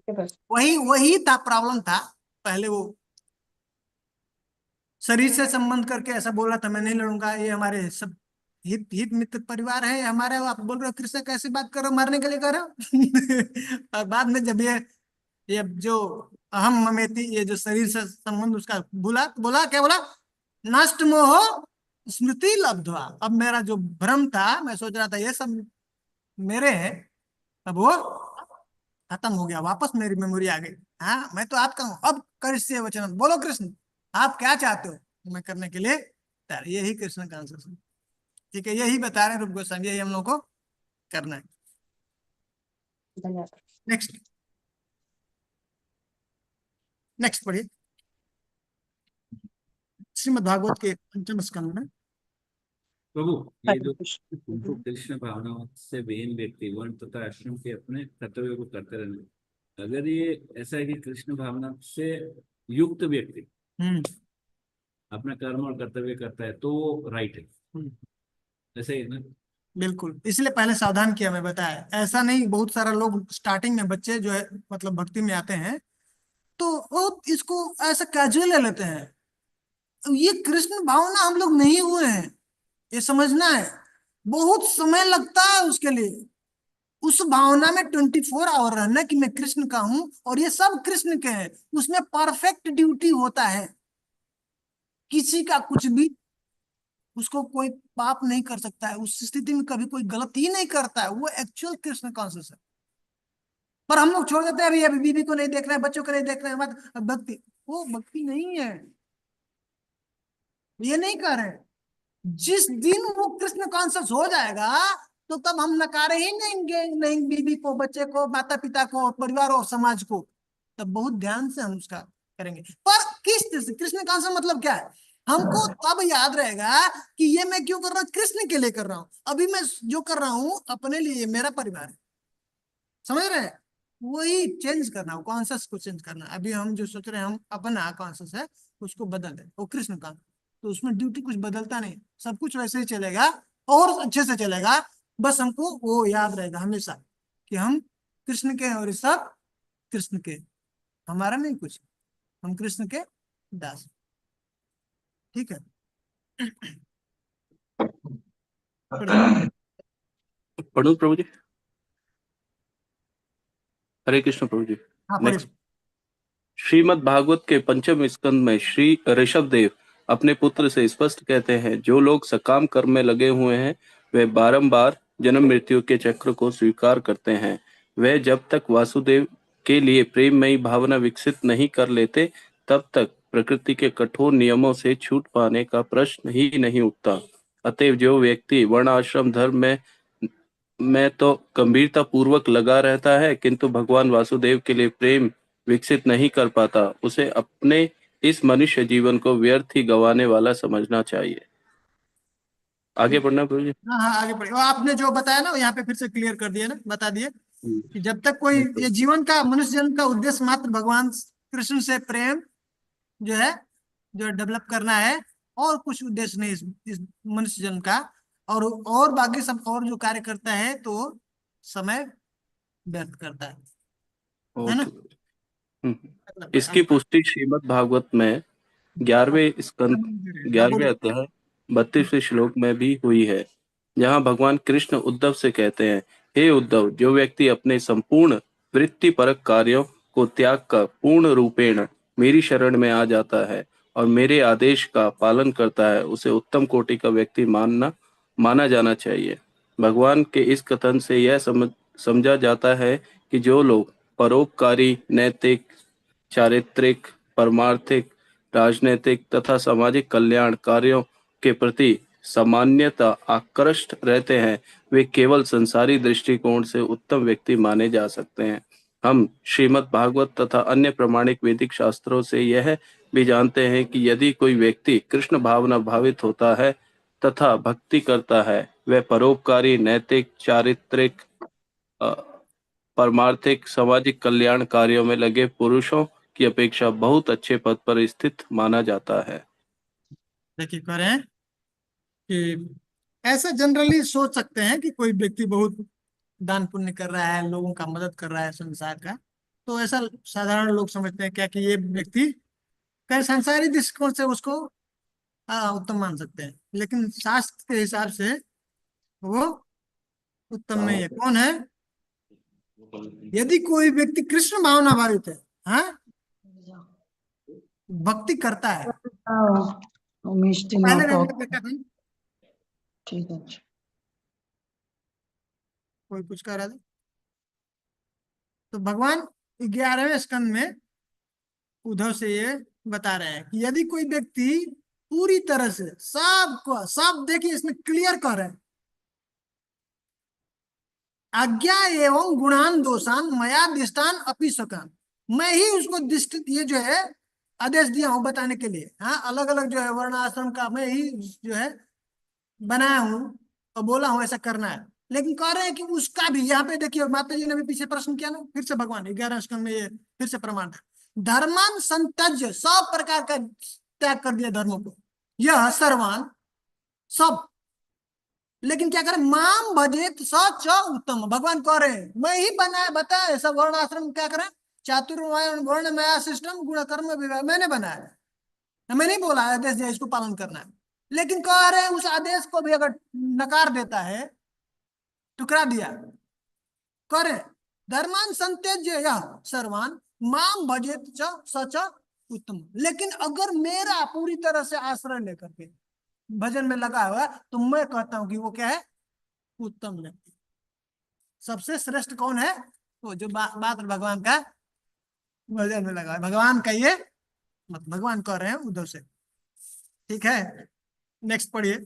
बस। वही वही था, प्रॉब्लम था पहले। वो शरीर से संबंध करके ऐसा बोला था, मैं नहीं लड़ूंगा, ये हमारे सब हित हित मित्र परिवार है हमारे। आप बोल रहे हो कृष्ण कैसी बात कर रहे हो, मारने के लिए कर रहे हो? और बाद में जब ये जो अहम ममेति, ये जो शरीर से संबंध उसका बोला, तो बोला क्या बोला? नष्ट मोह स्मृति लब्ध्वा। अब मेरा जो भ्रम था, मैं सोच रहा था ये सब मेरे हैं, अब वो खत्म हो गया, वापस मेरी मेमोरी आ गई। हाँ, मैं तो आपका हूँ। अब कृष्ण वचन, बोलो कृष्ण आप क्या चाहते हो, मैं करने के लिए तैयार। यही कृष्ण का आंसर। ठीक है, यही बता रहे हैं रूप गोस्वामी, यही हम लोग को करना है। धन्यवाद। नेक्स्ट नेक्स्ट पढ़िए, श्रीमद् भागवत के 5वें स्कंद में। प्रभु, ये हरे जो कृष्ण। उनको कृष्ण भावना से बेन व्यक्ति वर्ण तथा आश्रम के अपने कर्तव्य को करते रहने, अगर ये ऐसा है कि कृष्ण भावना से युक्त व्यक्ति अपना कर्म और कर्तव्य करता है तो वो राइट है, ऐसा ही है ना? बिल्कुल, इसलिए पहले सावधान किया, मैं बताया। ऐसा नहीं, बहुत सारा लोग स्टार्टिंग में बच्चे जो है मतलब भक्ति में आते हैं तो वो इसको ऐसा कैजुअल ले लेते हैं। तो ये कृष्ण भावना हम लोग नहीं हुए हैं, ये समझना है। बहुत समय लगता है उसके लिए, उस भावना में 24 आवर रहना कि मैं कृष्ण का हूं और ये सब कृष्ण के हैं। उसमें परफेक्ट ड्यूटी होता है, किसी का कुछ भी, उसको कोई पाप नहीं कर सकता है, उस स्थिति में कभी कोई गलती नहीं करता है। वो एक्चुअल कृष्ण कॉन्शियस है। पर हम लोग छोड़ देते हैं, अभी अभी बीवी को नहीं देख रहे हैं, बच्चों को नहीं देख रहे हैं, मत भक्ति। वो भक्ति नहीं है, ये नहीं कर रहे हैं। जिस दिन वो कृष्ण कॉन्शियस हो जाएगा तो तब हम नकारे ही नहीं बीवी को, बच्चे को, माता पिता को, परिवार और समाज को। तब बहुत ध्यान से हम उसका करेंगे। पर किस तरह से कृष्ण कॉन्शियस मतलब क्या है, हमको तब याद रहेगा कि ये मैं क्यों कर रहा हूँ, कृष्ण के लिए कर रहा हूँ। अभी मैं जो कर रहा हूँ अपने लिए, मेरा परिवार है, समझ रहे हैं? वही चेंज करना, कॉन्शियस को चेंज करना। अभी हम जो सोच रहे हैं हम अपना कॉन्शियस है उसको बदल दें, वो कृष्ण का, तो उसमें ड्यूटी कुछ बदलता नहीं, सब कुछ वैसे ही चलेगा और अच्छे से चलेगा। बस हमको वो याद रहेगा हमेशा कि हम कृष्ण के हैं और ये सब कृष्ण के, हमारा नहीं कुछ, हम कृष्ण के दास। ठीक है, पढ़ू प्रभु जी? हरे कृष्ण प्रभु जी। हाँ नेक्स्ट, पढ़िए। श्रीमद् भागवत के 5वें स्कंद में श्री ऋषभ देव अपने पुत्र से स्पष्ट कहते हैं, जो लोग सकाम कर्म में लगे हुए हैं वे बारंबार जन्म मृत्यु के चक्र को स्वीकार करते हैं। वे जब तक वासुदेव के लिए प्रेममयी भावना विकसित नहीं कर लेते तब तक प्रकृति के कठोर नियमों से छूट पाने का प्रश्न ही नहीं उठता। अतएव जो व्यक्ति वर्ण आश्रम धर्म में तो गंभीरता पूर्वक लगा रहता है किंतु भगवान वासुदेव के लिए प्रेम विकसित नहीं कर पाता, उसे अपने इस मनुष्य जीवन को व्यर्थ ही गंवाने वाला समझना चाहिए। आगे बढ़ना प्रभु जी। हाँ हाँ, आगे बढ़िए। वो आपने जो बताया ना, यहाँ पे फिर से क्लियर कर दिया ना, बता दिए कि जब तक कोई, ये जीवन का, मनुष्य जन्म का उद्देश्य मात्र भगवान कृष्ण से प्रेम जो है, जो डेवलप करना है, और कुछ उद्देश्य नहीं इस मनुष्य जन्म का। और बाकी सब और जो कार्य करता है तो समय व्यर्थ करता है ना? इसकी पुष्टि श्रीमद् भागवत में 11वें स्कंद हाँ 11वें बोलो। अध्याय 32वें श्लोक में भी हुई है, जहाँ भगवान कृष्ण उद्धव से कहते हैं, हे उद्धव, जो व्यक्ति अपने संपूर्ण वृत्तिपरक कार्यों को त्याग कर पूर्ण रूपेण मेरी शरण में आ जाता है और मेरे आदेश का पालन करता है, उसे उत्तम कोटि का व्यक्ति माना जाना चाहिए। भगवान के इस कथन से यह समझा जाता है कि जो लोग परोपकारी, नैतिक, चारित्रिक, परमार्थिक, राजनीतिक तथा सामाजिक कल्याण कार्यों के प्रति सामान्यतः आकृष्ट रहते हैं, वे केवल संसारी दृष्टिकोण से उत्तम व्यक्ति माने जा सकते हैं। हम श्रीमद् भागवत तथा अन्य प्रमाणिक वैदिक शास्त्रों से यह भी जानते हैं कि यदि कोई व्यक्ति कृष्ण भावना भावित होता है तथा भक्ति करता है, वह परोपकारी, नैतिक, चारित्रिक, परमार्थिक, सामाजिक कल्याण कार्यों में लगे पुरुषों की अपेक्षा बहुत अच्छे पद पर स्थित माना जाता है। देखिए कह रहे हैं कि ऐसा जनरली सोच सकते हैं कि कोई व्यक्ति बहुत दान पुण्य कर रहा है, लोगों का मदद कर रहा है संसार का, तो ऐसा साधारण लोग समझते हैं क्या कि ये व्यक्ति कहीं सांसारिक दृष्टिकोण से उसको उत्तम मान सकते हैं, लेकिन शास्त्र के हिसाब से वो उत्तम नहीं है। कौन है? यदि कोई व्यक्ति कृष्ण भावना भावित है, हाँ, भक्ति करता है, पहले हमने देखा था, ठीक है। कोई कुछ कह रहा था, तो भगवान 11वें स्कंद में उद्धव से ये बता रहे हैं कि यदि कोई व्यक्ति पूरी तरह से सब देखिए इसमें क्लियर कर रहे हैं, आज्ञा एवं गुणान दोषान मया दिष्टान अपि सकान, मैं ही उसको दिष्ट ये जो है आदेश दिया हूं बताने के लिए, हाँ, अलग अलग जो है वर्ण आश्रम का मैं ही जो है बनाया हूं और बोला हूं ऐसा करना है। लेकिन कह रहे हैं कि उसका भी यहाँ पे देखिए, माता जी ने भी पीछे प्रश्न किया ना, फिर से भगवान 11 स्कंद में ये फिर से प्रमाण है, धर्मान संत्यज्य, सब प्रकार का त्याग कर दिया धर्मों को, यह सर्वान सब, लेकिन क्या करें, माम भजेत सच उत्तम, भगवान कह रहे हैं मैं ही बनाया बताया सब वर्ण आश्रम क्या करें, चातुर्वर्ण वर्ण माया सिस्टम गुण कर्म विवाह मैंने बनाया है, मैंने नहीं बोला आदेश दिया इसको पालन करना है, लेकिन कह रहे हैं उस आदेश को भी अगर नकार देता है, टुकरा दिया, करे धर्मान संत्यज्य यह सर्वान माम भजेत च सच उत्तम, लेकिन अगर मेरा पूरी तरह से आश्रय लेकर के भजन में लगा हुआ है तो मैं कहता हूं कि वो क्या है, उत्तम व्यक्ति। सबसे श्रेष्ठ कौन है? वो जो बात भगवान का भजन में लगा है, भगवान का ये मत भगवान कह रहे हैं उद्धव से, ठीक है। नेक्स्ट पढ़िए।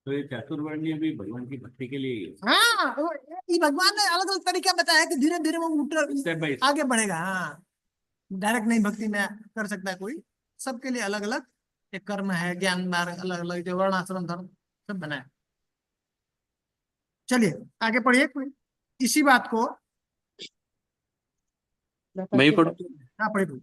तो ये चातुर्वर्णीय भी भगवान की भक्ति के लिए ही है। हाँ, ये भगवान ने अलग अलग तरीका बताया कि धीरे धीरे वो Step by step. आगे बढ़ेगा। हाँ, डायरेक्ट नहीं भक्ति में कर सकता है कोई, सबके लिए अलग अलग एक कर्म है, ज्ञान मार्ग अलग अलग जो वर्ण आश्रम धर्म सब बनाया। चलिए आगे पढ़िए कोई इसी बात को। मैं ही पढ़ूं? हाँ पढ़िए।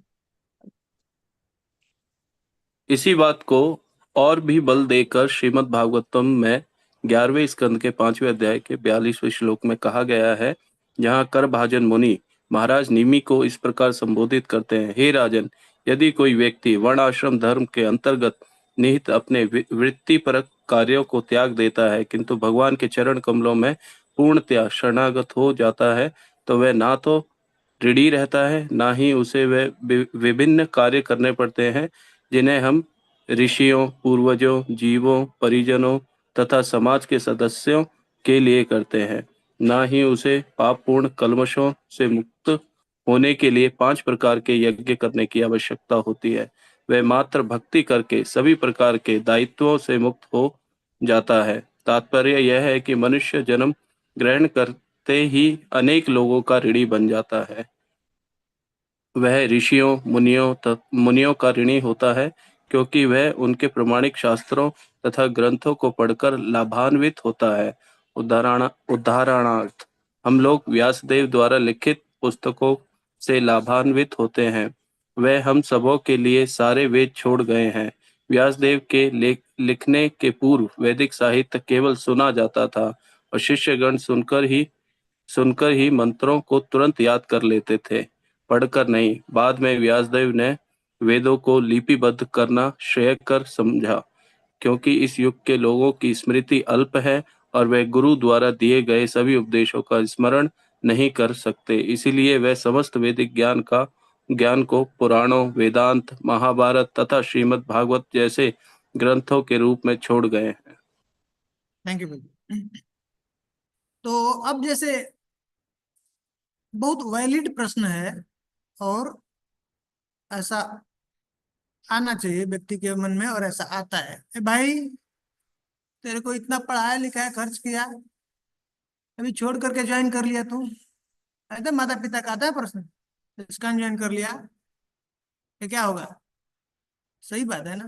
इसी बात को और भी बल देकर श्रीमद् भागवतम में 11वें स्कंद के 5वें अध्याय के 42वें श्लोक में कहा गया है, जहाँ करभाजन मुनि महाराज निमि को इस प्रकार संबोधित करते हैं, हे राजन, यदि कोई व्यक्ति वर्णाश्रम धर्म के अंतर्गत निहित अपने वृत्तिपरक कार्यों को त्याग देता है किंतु भगवान के चरण कमलों में पूर्णतया शरणागत हो जाता है, तो वह ना तो ऋणी रहता है, ना ही उसे वह विभिन्न कार्य करने पड़ते हैं जिन्हें हम ऋषियों, पूर्वजों, जीवों, परिजनों तथा समाज के सदस्यों के लिए करते हैं। ना ही उसे पापपूर्ण कल्मशों से मुक्त होने के लिए 5 प्रकार के यज्ञ करने की आवश्यकता होती है। वह मात्र भक्ति करके सभी प्रकार के दायित्वों से मुक्त हो जाता है। तात्पर्य यह है कि मनुष्य जन्म ग्रहण करते ही अनेक लोगों का ऋणी बन जाता है। वह ऋषियों, मुनियों का ऋणी होता है क्योंकि वह उनके प्रमाणिक शास्त्रों तथा ग्रंथों को पढ़कर लाभान्वित होता है। उदाहरणार्थ हम लोग व्यासदेव द्वारा लिखित पुस्तकों से लाभान्वित होते हैं। वह हम सबों के लिए सारे वेद छोड़ गए हैं। व्यासदेव के लिखने के पूर्व वैदिक साहित्य केवल सुना जाता था और शिष्यगण सुनकर ही मंत्रों को तुरंत याद कर लेते थे, पढ़कर नहीं। बाद में व्यासदेव ने वेदों को लिपिबद्ध करना श्रेय कर समझा, क्योंकि इस युग के लोगों की स्मृति अल्प है और वे गुरु द्वारा दिए गए सभी उपदेशों का स्मरण नहीं कर सकते। इसीलिए वे समस्त वैदिक ज्ञान को पुराणों, वेदांत, महाभारत तथा श्रीमद् भागवत जैसे ग्रंथों के रूप में छोड़ गए हैं। Thank you. तो अब जैसे बहुत वैलिड प्रश्न है और ऐसा आना चाहिए व्यक्ति के मन में, और ऐसा आता है। भाई तेरे को इतना पढ़ाया लिखाया खर्च किया, अभी छोड़ करके ज्वाइन कर लिया तू, ऐसा माता पिता का आता है प्रश्न, इसका ज्वाइन कर लिया तो क्या होगा? सही बात है ना।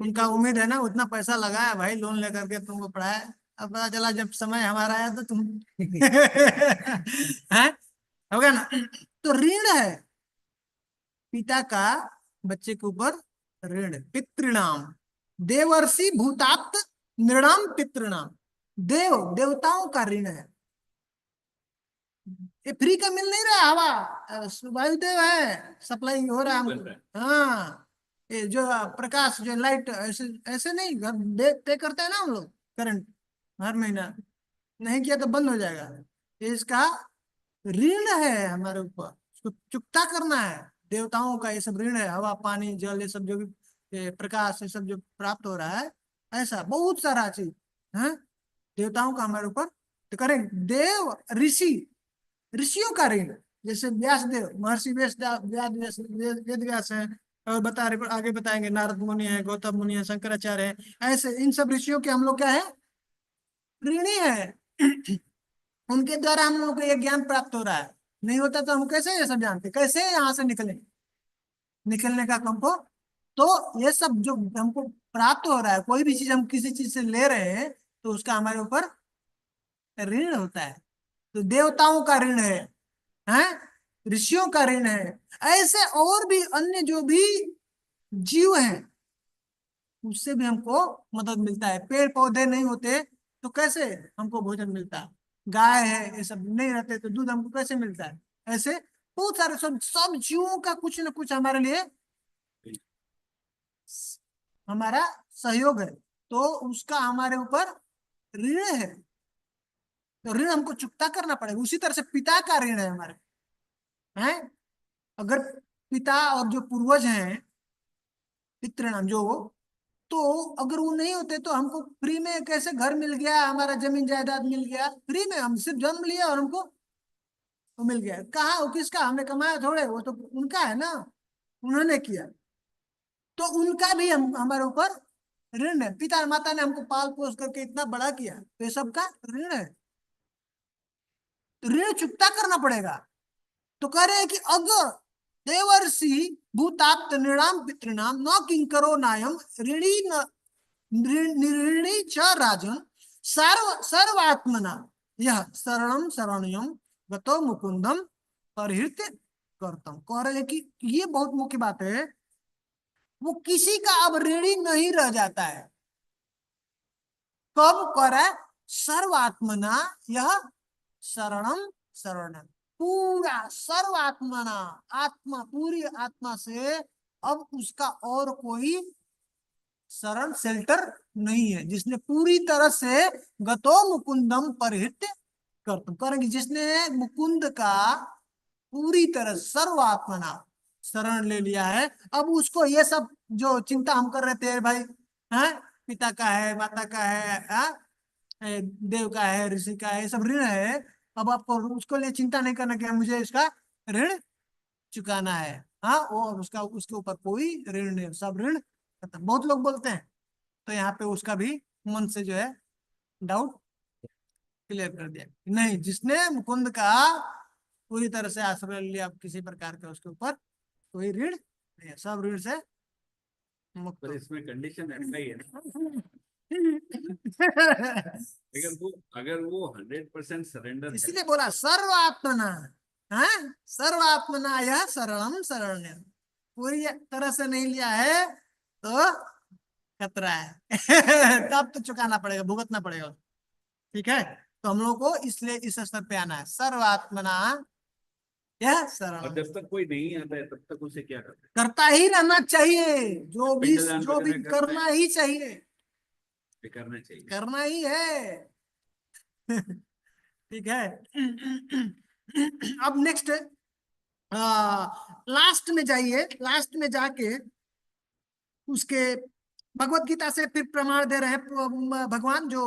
उनका उम्मीद है ना, उतना पैसा लगाया भाई, लोन लेकर के तुमको पढ़ाया, अब पता चला जब समय हमारा आया तो तुम है, होगा ना। तो ऋण है पिता का बच्चे के ऊपर, ऋण। पितृणाम देवर्षि भूताप्त नृणाम पितृणाम, देवताओं का ऋण है। ये फ्री का मिल नहीं रहा हवा, वायुदेव है, सप्लाई हो रहा है हमको। हाँ, ये जो प्रकाश, जो लाइट, ऐसे ऐसे नहीं, घर पे करते हैं ना हम लोग करंट हर महीना, नहीं किया तो बंद हो जाएगा। ये इसका ऋण है हमारे ऊपर, इसको चुकता करना है। देवताओं का ये सब ऋण है, हवा पानी जल, ये सब जो भी ये प्रकाश, ये सब जो प्राप्त हो रहा है, ऐसा बहुत सारा चीज है देवताओं का हमारे ऊपर। तो करें देव ऋषि, ऋषियों का ऋण, जैसे व्यास देव, महर्षि वेद व्यास है, और बता रहे, आगे बताएंगे, नारद मुनि है, गौतम मुनि है, शंकराचार्य है, ऐसे इन सब ऋषियों के हम लोग क्या है, ऋणी है। उनके द्वारा हम लोगों को ये ज्ञान प्राप्त हो रहा है, नहीं होता तो हम कैसे ये सब जानते, कैसे यहाँ से निकलने का हमको। तो ये सब जो हमको प्राप्त हो रहा है, कोई भी चीज हम किसी चीज से ले रहे हैं तो उसका हमारे ऊपर ऋण होता है। तो देवताओं का ऋण है, ऋषियों का ऋण है, ऐसे और भी अन्य जो भी जीव हैं उससे भी हमको मदद मिलता है। पेड़ पौधे नहीं होते तो कैसे हमको भोजन मिलता है, गाय है, ये सब नहीं रहते तो दूध हमको कैसे मिलता है। ऐसे बहुत सारे सब जीवों का कुछ न कुछ हमारे लिए हमारा सहयोग है, तो उसका हमारे ऊपर ऋण है। तो ऋण हमको चुकता करना पड़ेगा। उसी तरह से पिता का ऋण है हमारे, हैं? अगर पिता और जो पूर्वज हैं पितृणाम जो, तो अगर वो नहीं होते तो हमको फ्री में कैसे घर मिल गया, हमारा जमीन जायदाद मिल गया फ्री में, हम सिर्फ जन्म लिया और हमको वो मिल गया। कहाँ, वो किसका, हमने कमाया थोड़े, वो तो उनका है ना, उन्होंने किया। तो उनका भी हमारे ऊपर ऋण है। पिता माता ने हमको पाल पोस करके इतना बड़ा किया, तो ये सबका ऋण है, तो ऋण चुकता करना पड़ेगा। तो कह रहे हैं कि अगर देवर्षि भूताप्त नृणाम पितृणाम न किंकरो नायम ऋणी निर्ऋणी च राजन सर्वात्मना यह शरणम शरणयम गतो मुकुंदम परिहृत करतम। कह रहे हैं कि ये बहुत मुख्य बात है, वो किसी का अब ऋणी नहीं रह जाता है। कब करे, सर्वात्मना यह शरणम शरणम, पूरा सर्वात्मना, आत्मा, पूरी आत्मा से अब उसका और कोई शरण शेल्टर नहीं है। जिसने पूरी तरह से गतो मुकुंदम परिहित करतम, करेंगे जिसने मुकुंद का पूरी तरह सर्वात्मना शरण ले लिया है, अब उसको ये सब जो चिंता हम कर रहे थे भाई, हैं, पिता का है, माता का है, देव का है, ऋषि का है, ये सब ऋण है। अब आपको उसको लिए चिंता नहीं करना कि मुझे इसका ऋण चुकाना है। हाँ, वो उसका उसके ऊपर कोई ऋण नहीं, सब ऋण खत्म। बहुत लोग बोलते हैं, तो यहाँ पे उसका भी मन से जो है डाउट क्लियर कर दिया, नहीं, जिसने मुकुंद का पूरी तरह से आश्रय लिया, किसी प्रकार का उसके ऊपर कोई ऋण नहीं है, सब ऋण से मुक्त। पर इसमें कंडीशन ऐसा ही है ना, अगर वो 100% सरेंडर, इसलिए बोला सर्वात्मना, हाँ, सर्वात्मना यह शरणम शरण्य, पूरी तरह से नहीं लिया है तो खतरा है। तब तो चुकाना पड़ेगा, भुगतना पड़ेगा। ठीक है, तो हम लोग को इसलिए इस स्तर पे आना है, सर्वात्मना यह शरण। और जब तक कोई नहीं आता है तब तक उसे क्या करता ही रहना चाहिए, जो भी करना ही चाहिए, करना चाहिए, करना ही है। ठीक है। अब नेक्स्ट लास्ट में जाइए, लास्ट में जाके उसके भगवत गीता से फिर प्रमाण दे रहे हैं भगवान, जो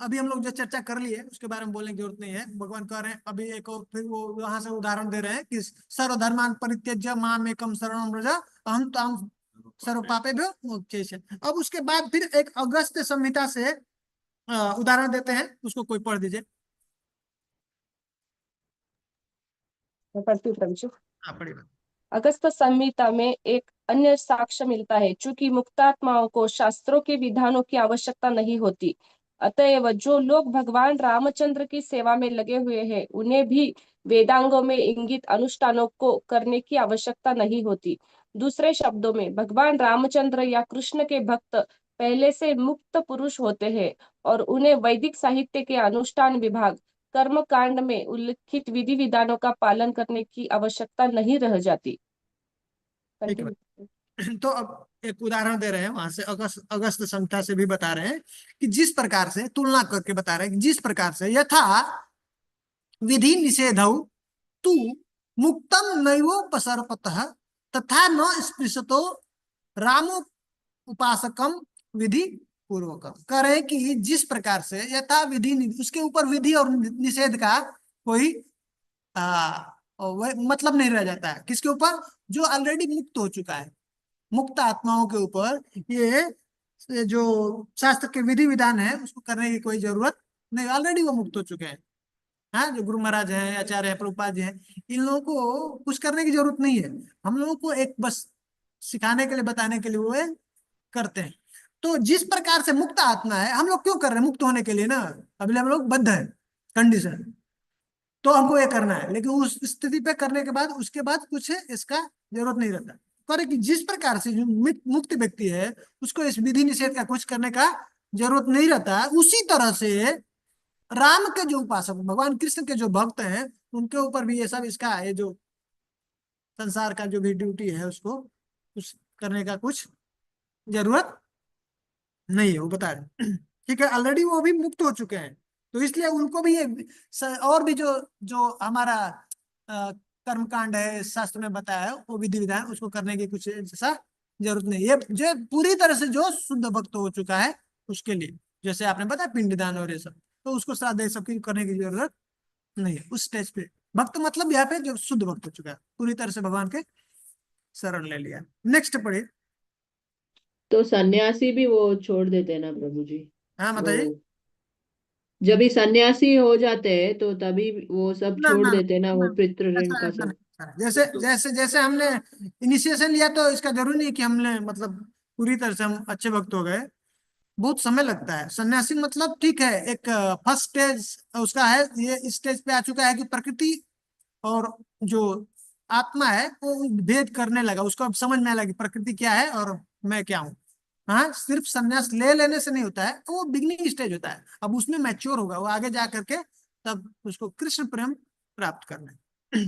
अभी हम लोग जो चर्चा कर लिए उसके बारे में बोलने की जरूरत नहीं है। भगवान कह रहे हैं अभी एक और, फिर वो वहां से उदाहरण दे रहे हैं कि सर्वधर्मान परित्यज्य माम एकम शरणं व्रज अहम त्वां सर्व पापेभ्यो मोक्षयिष्यामि। अब उसके बाद फिर एक अगस्त्य संहिता से उदाहरण देते हैं, उसको कोई पढ़ दीजिए। मैं पढ़ती हूँ प्रभु जी। हाँ पढ़िए। अगस्त संहिता में एक अन्य साक्ष्य मिलता है, चूंकि मुक्तात्माओं को शास्त्रों के विधानों की आवश्यकता नहीं होती, अतएव जो लोग भगवान रामचंद्र की सेवा में लगे हुए हैं उन्हें भी वेदांगों में इंगित अनुष्ठानों को करने की आवश्यकता नहीं होती। दूसरे शब्दों में भगवान रामचंद्र या कृष्ण के भक्त पहले से मुक्त पुरुष होते हैं और उन्हें वैदिक साहित्य के अनुष्ठान विभाग कर्म कांड में उल्लिखित विधि विधानों का पालन करने की आवश्यकता नहीं रह जाती। ठीक है। तो अब एक उदाहरण दे रहे हैं वहां से, अगस्त संहिता से भी बता रहे हैं कि जिस प्रकार से तुलना करके बता रहे हैं कि जिस प्रकार से यथा विधि निषेधौ तू मुक्तम नैवोपसर्पतः तथा न स्पृशतो रामो उपासकम विधि पूर्वकम। कह रहे हैं कि जिस प्रकार से यथा विधि, उसके ऊपर विधि और निषेध का कोई मतलब नहीं रह जाता है। किसके ऊपर? जो ऑलरेडी मुक्त हो चुका है, मुक्त आत्माओं के ऊपर ये जो शास्त्र के विधि विधान है उसको करने की कोई जरूरत नहीं, ऑलरेडी वो मुक्त हो चुके हैं। हाँ, जो गुरु महाराज हैं, आचार्य हैं, प्रभुपाद जी हैं, इन लोगों को कुछ करने की जरूरत नहीं है। हम लोगों को एक बस सिखाने के लिए, बताने के लिए वो करते हैं। तो जिस प्रकार से मुक्त आत्मा है, हम लोग क्यों कर रहे हैं? मुक्त होने के लिए ना। अभी हम लोग बद्ध है कंडीशन, तो हमको ये करना है, लेकिन उस स्थिति पे करने के बाद उसके बाद कुछ इसका जरूरत नहीं रहता। पर कि जिस प्रकार से जो मुक्त व्यक्ति है उसको इस विधि निषेध का कुछ करने का जरूरत नहीं रहता, उसी तरह से राम के जो उपासक, भगवान कृष्ण के जो भक्त हैं, उनके ऊपर भी ये सब, इसका ये जो संसार का जो भी ड्यूटी है उसको कुछ करने का कुछ जरूरत नहीं है, वो बता रहे। ठीक है, ऑलरेडी वो भी मुक्त हो चुके हैं, तो इसलिए उनको भी ये और भी जो जो हमारा कर्मकांड है शास्त्र में बताया है, वो विधि विधान उसको करने की कुछ ऐसा जरूरत नहीं है। जो पूरी तरह से जो शुद्ध भक्त हो चुका है उसके लिए, जैसे आपने बताया पिंडदान और ये सब, तो उसको श्राद्ध ये सब की करने की जरूरत नहीं है उस स्टेज पे। भक्त मतलब यहाँ पे जो शुद्ध भक्त हो चुका है, पूरी तरह से भगवान के शरण ले लिया। नेक्स्ट पढ़िए। तो सन्यासी भी वो छोड़ देते हैं ना प्रभु जी? हाँ बताइए। वो जब ही सन्यासी हो जाते हैं तो तभी वो सब ना छोड़ ना देते हैं ना, ना, वो पितृ ऋण ऐसा का ऐसा सब। नहीं। जैसे जैसे जैसे हमने इनिशिएशन लिया, तो इसका जरूरी नहीं कि हमने मतलब पूरी तरह से हम अच्छे भक्त हो गए। बहुत समय लगता है। सन्यासी मतलब ठीक है, एक फर्स्ट स्टेज उसका है, ये इस स्टेज पे आ चुका है कि प्रकृति और जो आत्मा है वो भेद करने लगा, उसको अब समझ में आया कि प्रकृति क्या है और मैं क्या हूँ। हाँ, सिर्फ संन्यास ले लेने से नहीं होता है, तो वो बिगनिंग स्टेज होता है। अब उसमें मैच्योर होगा वो आगे जा करके, तब उसको कृष्ण प्रेम प्राप्त करना है।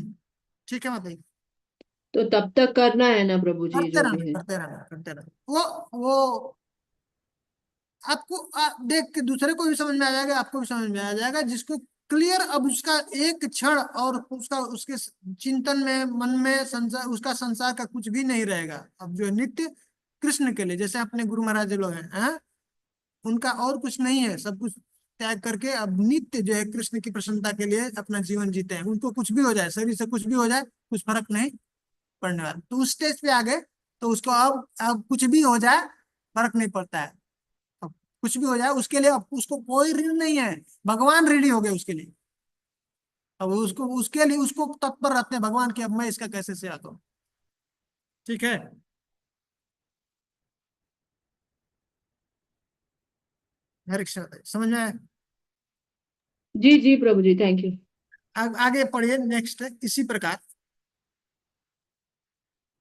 ठीक है मतलब, तो तब तक करना है ना प्रभु जी करते जो रहना भी है? करते रहना करते रहना। वो आपको देख के दूसरे को भी समझ में आ जाएगा, आपको भी समझ में आ जाएगा। जिसको क्लियर, अब उसका एक क्षण और उसका उसके चिंतन में, मन में संसार, उसका संसार का कुछ भी नहीं रहेगा। अब जो है नित्य कृष्ण के लिए, जैसे अपने गुरु महाराज लोग हैं, उनका और कुछ नहीं है, सब कुछ त्याग करके अब नित्य जो है कृष्ण की प्रसन्नता के लिए अपना जीवन जीते हैं। उनको कुछ भी हो जाए, शरीर से कुछ भी हो जाए, कुछ फर्क नहीं पड़ने वाला। तो उस स्टेज पे आ गए, तो उसको अब कुछ भी हो जाए फर्क नहीं पड़ता है। अब कुछ भी हो जाए उसके लिए, अब उसको कोई ऋण नहीं है, भगवान ऋणी हो गए उसके लिए। अब उसको, उसके लिए उसको तत्पर रहते हैं भगवान की, अब मैं इसका कैसे से आता हूँ। ठीक है, हरे कृष्ण, समझ में आया? जी जी प्रभु जी, थैंक यू। आगे पढ़िए नेक्स्ट इसी प्रकार।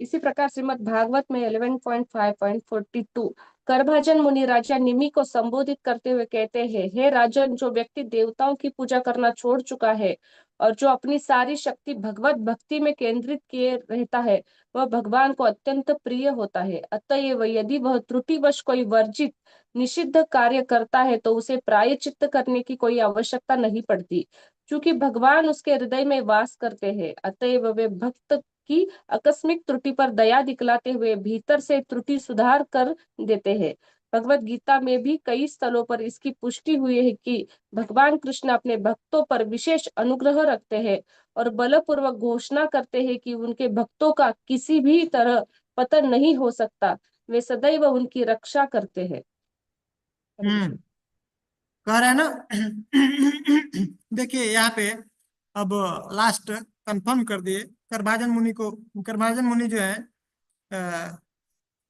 इसी प्रकार श्रीमद् भागवत में 11.5.42 करभाजन मुनि राजा निमि को संबोधित करते हुए कहते हैं, हे राजन, जो व्यक्ति देवताओं की पूजा करना छोड़ चुका है और जो अपनी सारी शक्ति भगवत भक्ति में केंद्रित किए रहता है, वह भगवान को अत्यंत प्रिय होता है। अतएव यदि वह त्रुटिवश कोई वर्जित निषिद्ध कार्य करता है तो उसे प्रायश्चित्त करने की कोई आवश्यकता नहीं पड़ती, क्योंकि भगवान उसके हृदय में वास करते हैं। अतएव वे भक्त की आकस्मिक त्रुटि पर दया दिखलाते हुए भीतर से त्रुटि सुधार कर देते हैं। भगवत गीता में भी कई स्थलों पर इसकी पुष्टि हुई है कि भगवान कृष्ण अपने भक्तों पर विशेष अनुग्रह रखते हैं और बलपूर्वक घोषणा करते हैं कि उनके भक्तों का किसी भी तरह पतन नहीं हो सकता, वे सदैव उनकी रक्षा करते हैं। कह रहे हैं ना। देखिए यहाँ पे अब लास्ट कंफर्म कर दिए करभाजन मुनि को। करभाजन मुनि जो है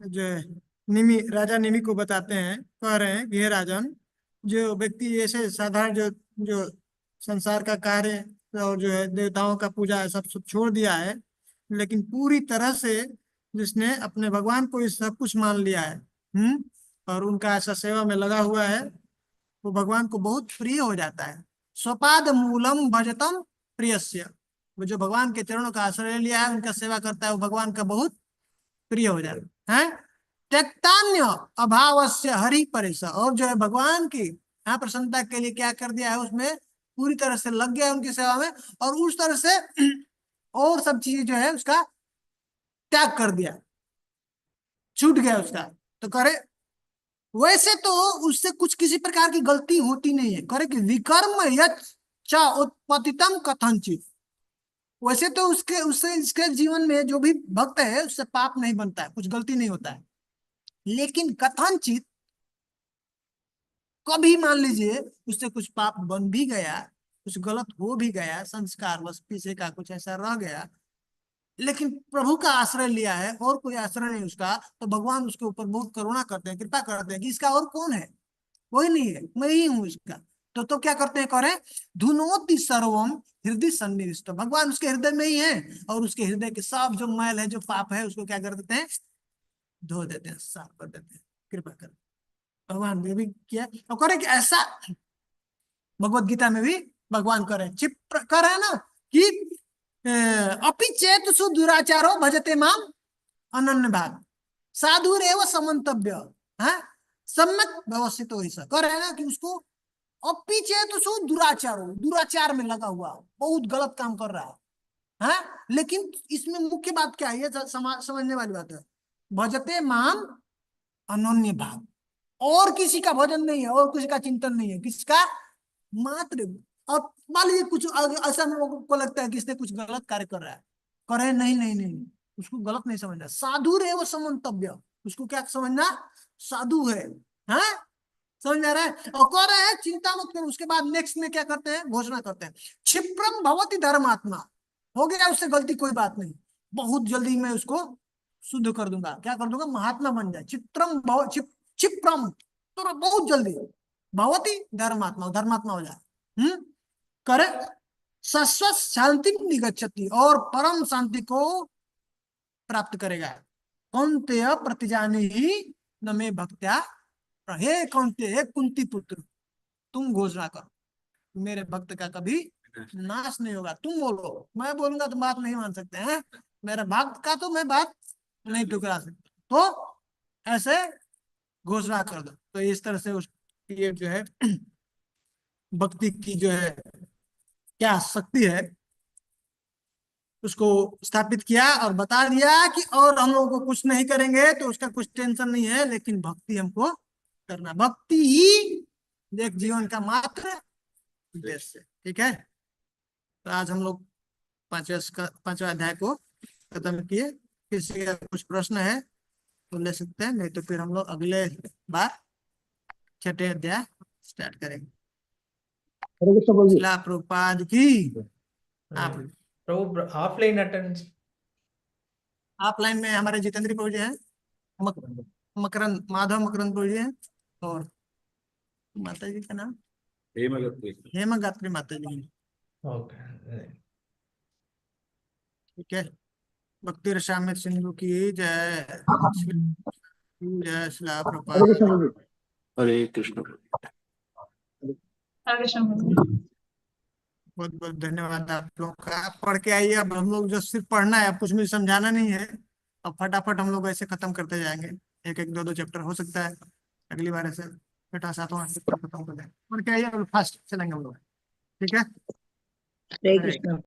जो है निमि राजा निमि को बताते हैं, कह रहे हैं कि हे राजन, जो व्यक्ति ऐसे साधारण जो जो संसार का कार्य और जो है देवताओं का पूजा सब सब छोड़ दिया है, लेकिन पूरी तरह से जिसने अपने भगवान को इस सब कुछ मान लिया है, और उनका ऐसा सेवा में लगा हुआ है, वो भगवान को बहुत प्रिय हो जाता है। स्वपाद मूलम भजतम प्रियस्य, वो जो भगवान के चरणों का आश्रय लिया है, उनका सेवा करता है, वो भगवान का बहुत प्रिय हो जाता है। त्यक्तान्य अभावस्य हरि परेश, और जो है भगवान की यहाँ प्रसन्नता के लिए क्या कर दिया है, उसमें पूरी तरह से लग गया उनकी सेवा में, और उस तरह से और सब चीजें जो है उसका त्याग कर दिया, छूट गया उसका। तो करे वैसे तो उससे कुछ किसी प्रकार की गलती होती नहीं है, करे कि विकर्म यच्च उत्पतितम कथनचित, वैसे तो उससे इसके जीवन में जो भी भक्त है उससे पाप नहीं बनता है, कुछ गलती नहीं होता है। लेकिन कथनचित कभी मान लीजिए उससे कुछ पाप बन भी गया, कुछ गलत हो भी गया, संस्कार बस पीछे का कुछ ऐसा रह गया, लेकिन प्रभु का आश्रय लिया है और कोई आश्रय नहीं उसका, तो भगवान उसके ऊपर बहुत करुणा करते हैं, कृपा करते हैं कि इसका और कौन है, कोई नहीं है, मैं ही हूं इसका। तो क्या करते हैं, करें धुनोति सर्वम हृदय सन्निविष्ट, भगवान उसके हृदय में ही है, और उसके हृदय के सब जो मैल है, जो पाप है, उसको क्या कर देते हैं, धो देते हैं, साफ कर देते हैं, कृपा कर। भगवान ने भी किया और करे कि ऐसा भगवत गीता में भी भगवान करे चिप कर है ना कि अपि चेतसु दुराचारो भजते माम अनन्य भाग साधुरेव समन्तव्य, है सम्यक व्यवस्थित हो, ऐसा कर है ना कि उसको अपि चेतसु दुराचारो, दुराचार में लगा हुआ, बहुत गलत काम कर रहा है, लेकिन इसमें मुख्य बात क्या है, ये समझने वाली बात है, भजते माम अनन्य भाग, और किसी का भजन नहीं है, और किसी का चिंतन नहीं है, किसका मात्र। और मान लीजिए कुछ ऐसा हम लोगों को लगता है कि इसने कुछ गलत कार्य कर रहा है, करे नहीं नहीं नहीं, उसको गलत नहीं समझना, साधु रे वो समन्तव्य, उसको क्या समझना, साधु है, हाँ समझ में आ रहा है। और कह रहे हैं चिंता मत करो, उसके बाद नेक्स्ट में क्या करते हैं, घोषणा करते हैं, क्षिप्रम भवति धर्मात्मा, हो गया उससे गलती, कोई बात नहीं, बहुत जल्दी मैं उसको शुद्ध कर दूंगा, क्या कर दूंगा, महात्मा बन जाए, चित्रम क्षिप्रम, तो बहुत जल्दी भवती धर्मात्मा, धर्मात्मा हो जाए, करे शाश्वत शांति निगच्छति, और परम शांति को प्राप्त करेगा। कौन्तेय प्रतिजाने ही न में भक्त्या, हे कौन्तेय, हे कुंती पुत्र, तुम घोषणा करो मेरे भक्त का कभी नाश नहीं होगा, तुम बोलो, मैं बोलूंगा तो बात नहीं मान सकते हैं, मेरे भक्त का तो मैं बात नहीं टुकरा सकता, तो ऐसे घोषणा कर दो। तो इस तरह से ये जो है भक्ति की जो है क्या शक्ति है उसको स्थापित किया और बता दिया कि और हम लोगों को कुछ नहीं करेंगे तो उसका कुछ टेंशन नहीं है, लेकिन भक्ति हमको करना, भक्ति ही एक जीवन का उद्देश्य है। ठीक है, तो आज हम लोग पांचवा अध्याय को खत्म किए। किसी का कुछ प्रश्न है तो ले सकते हैं, नहीं तो फिर हम लोग अगले बार छठे अध्याय स्टार्ट करेंगे। शिला प्रभुपाद की आप प्रभु ऑफलाइन अटेंडेंस, ऑफलाइन में हमारे जितेंद्र प्रभु जी हैं, मकरंद माधव मकरंद प्रभु जी हैं, और माता जी का नाम हेमगात्री माता जी हैं। ओके, ठीक है, भक्ति रसामृत सिंधु की जय, जय शिला प्रभुपाद। हरे कृष्ण। बहुत बहुत धन्यवाद आप लोग का, पढ़ के आइए। अब हम लोग जो सिर्फ पढ़ना है, अब कुछ भी समझाना नहीं है, अब फटाफट हम लोग ऐसे खत्म करते जाएंगे, एक एक दो चैप्टर हो सकता है अगली बार ऐसे छठा सातवां खत्म कर देंगे, पढ़ के आइए, फास्ट चलेंगे हम लोग। ठीक है, हरे कृष्ण।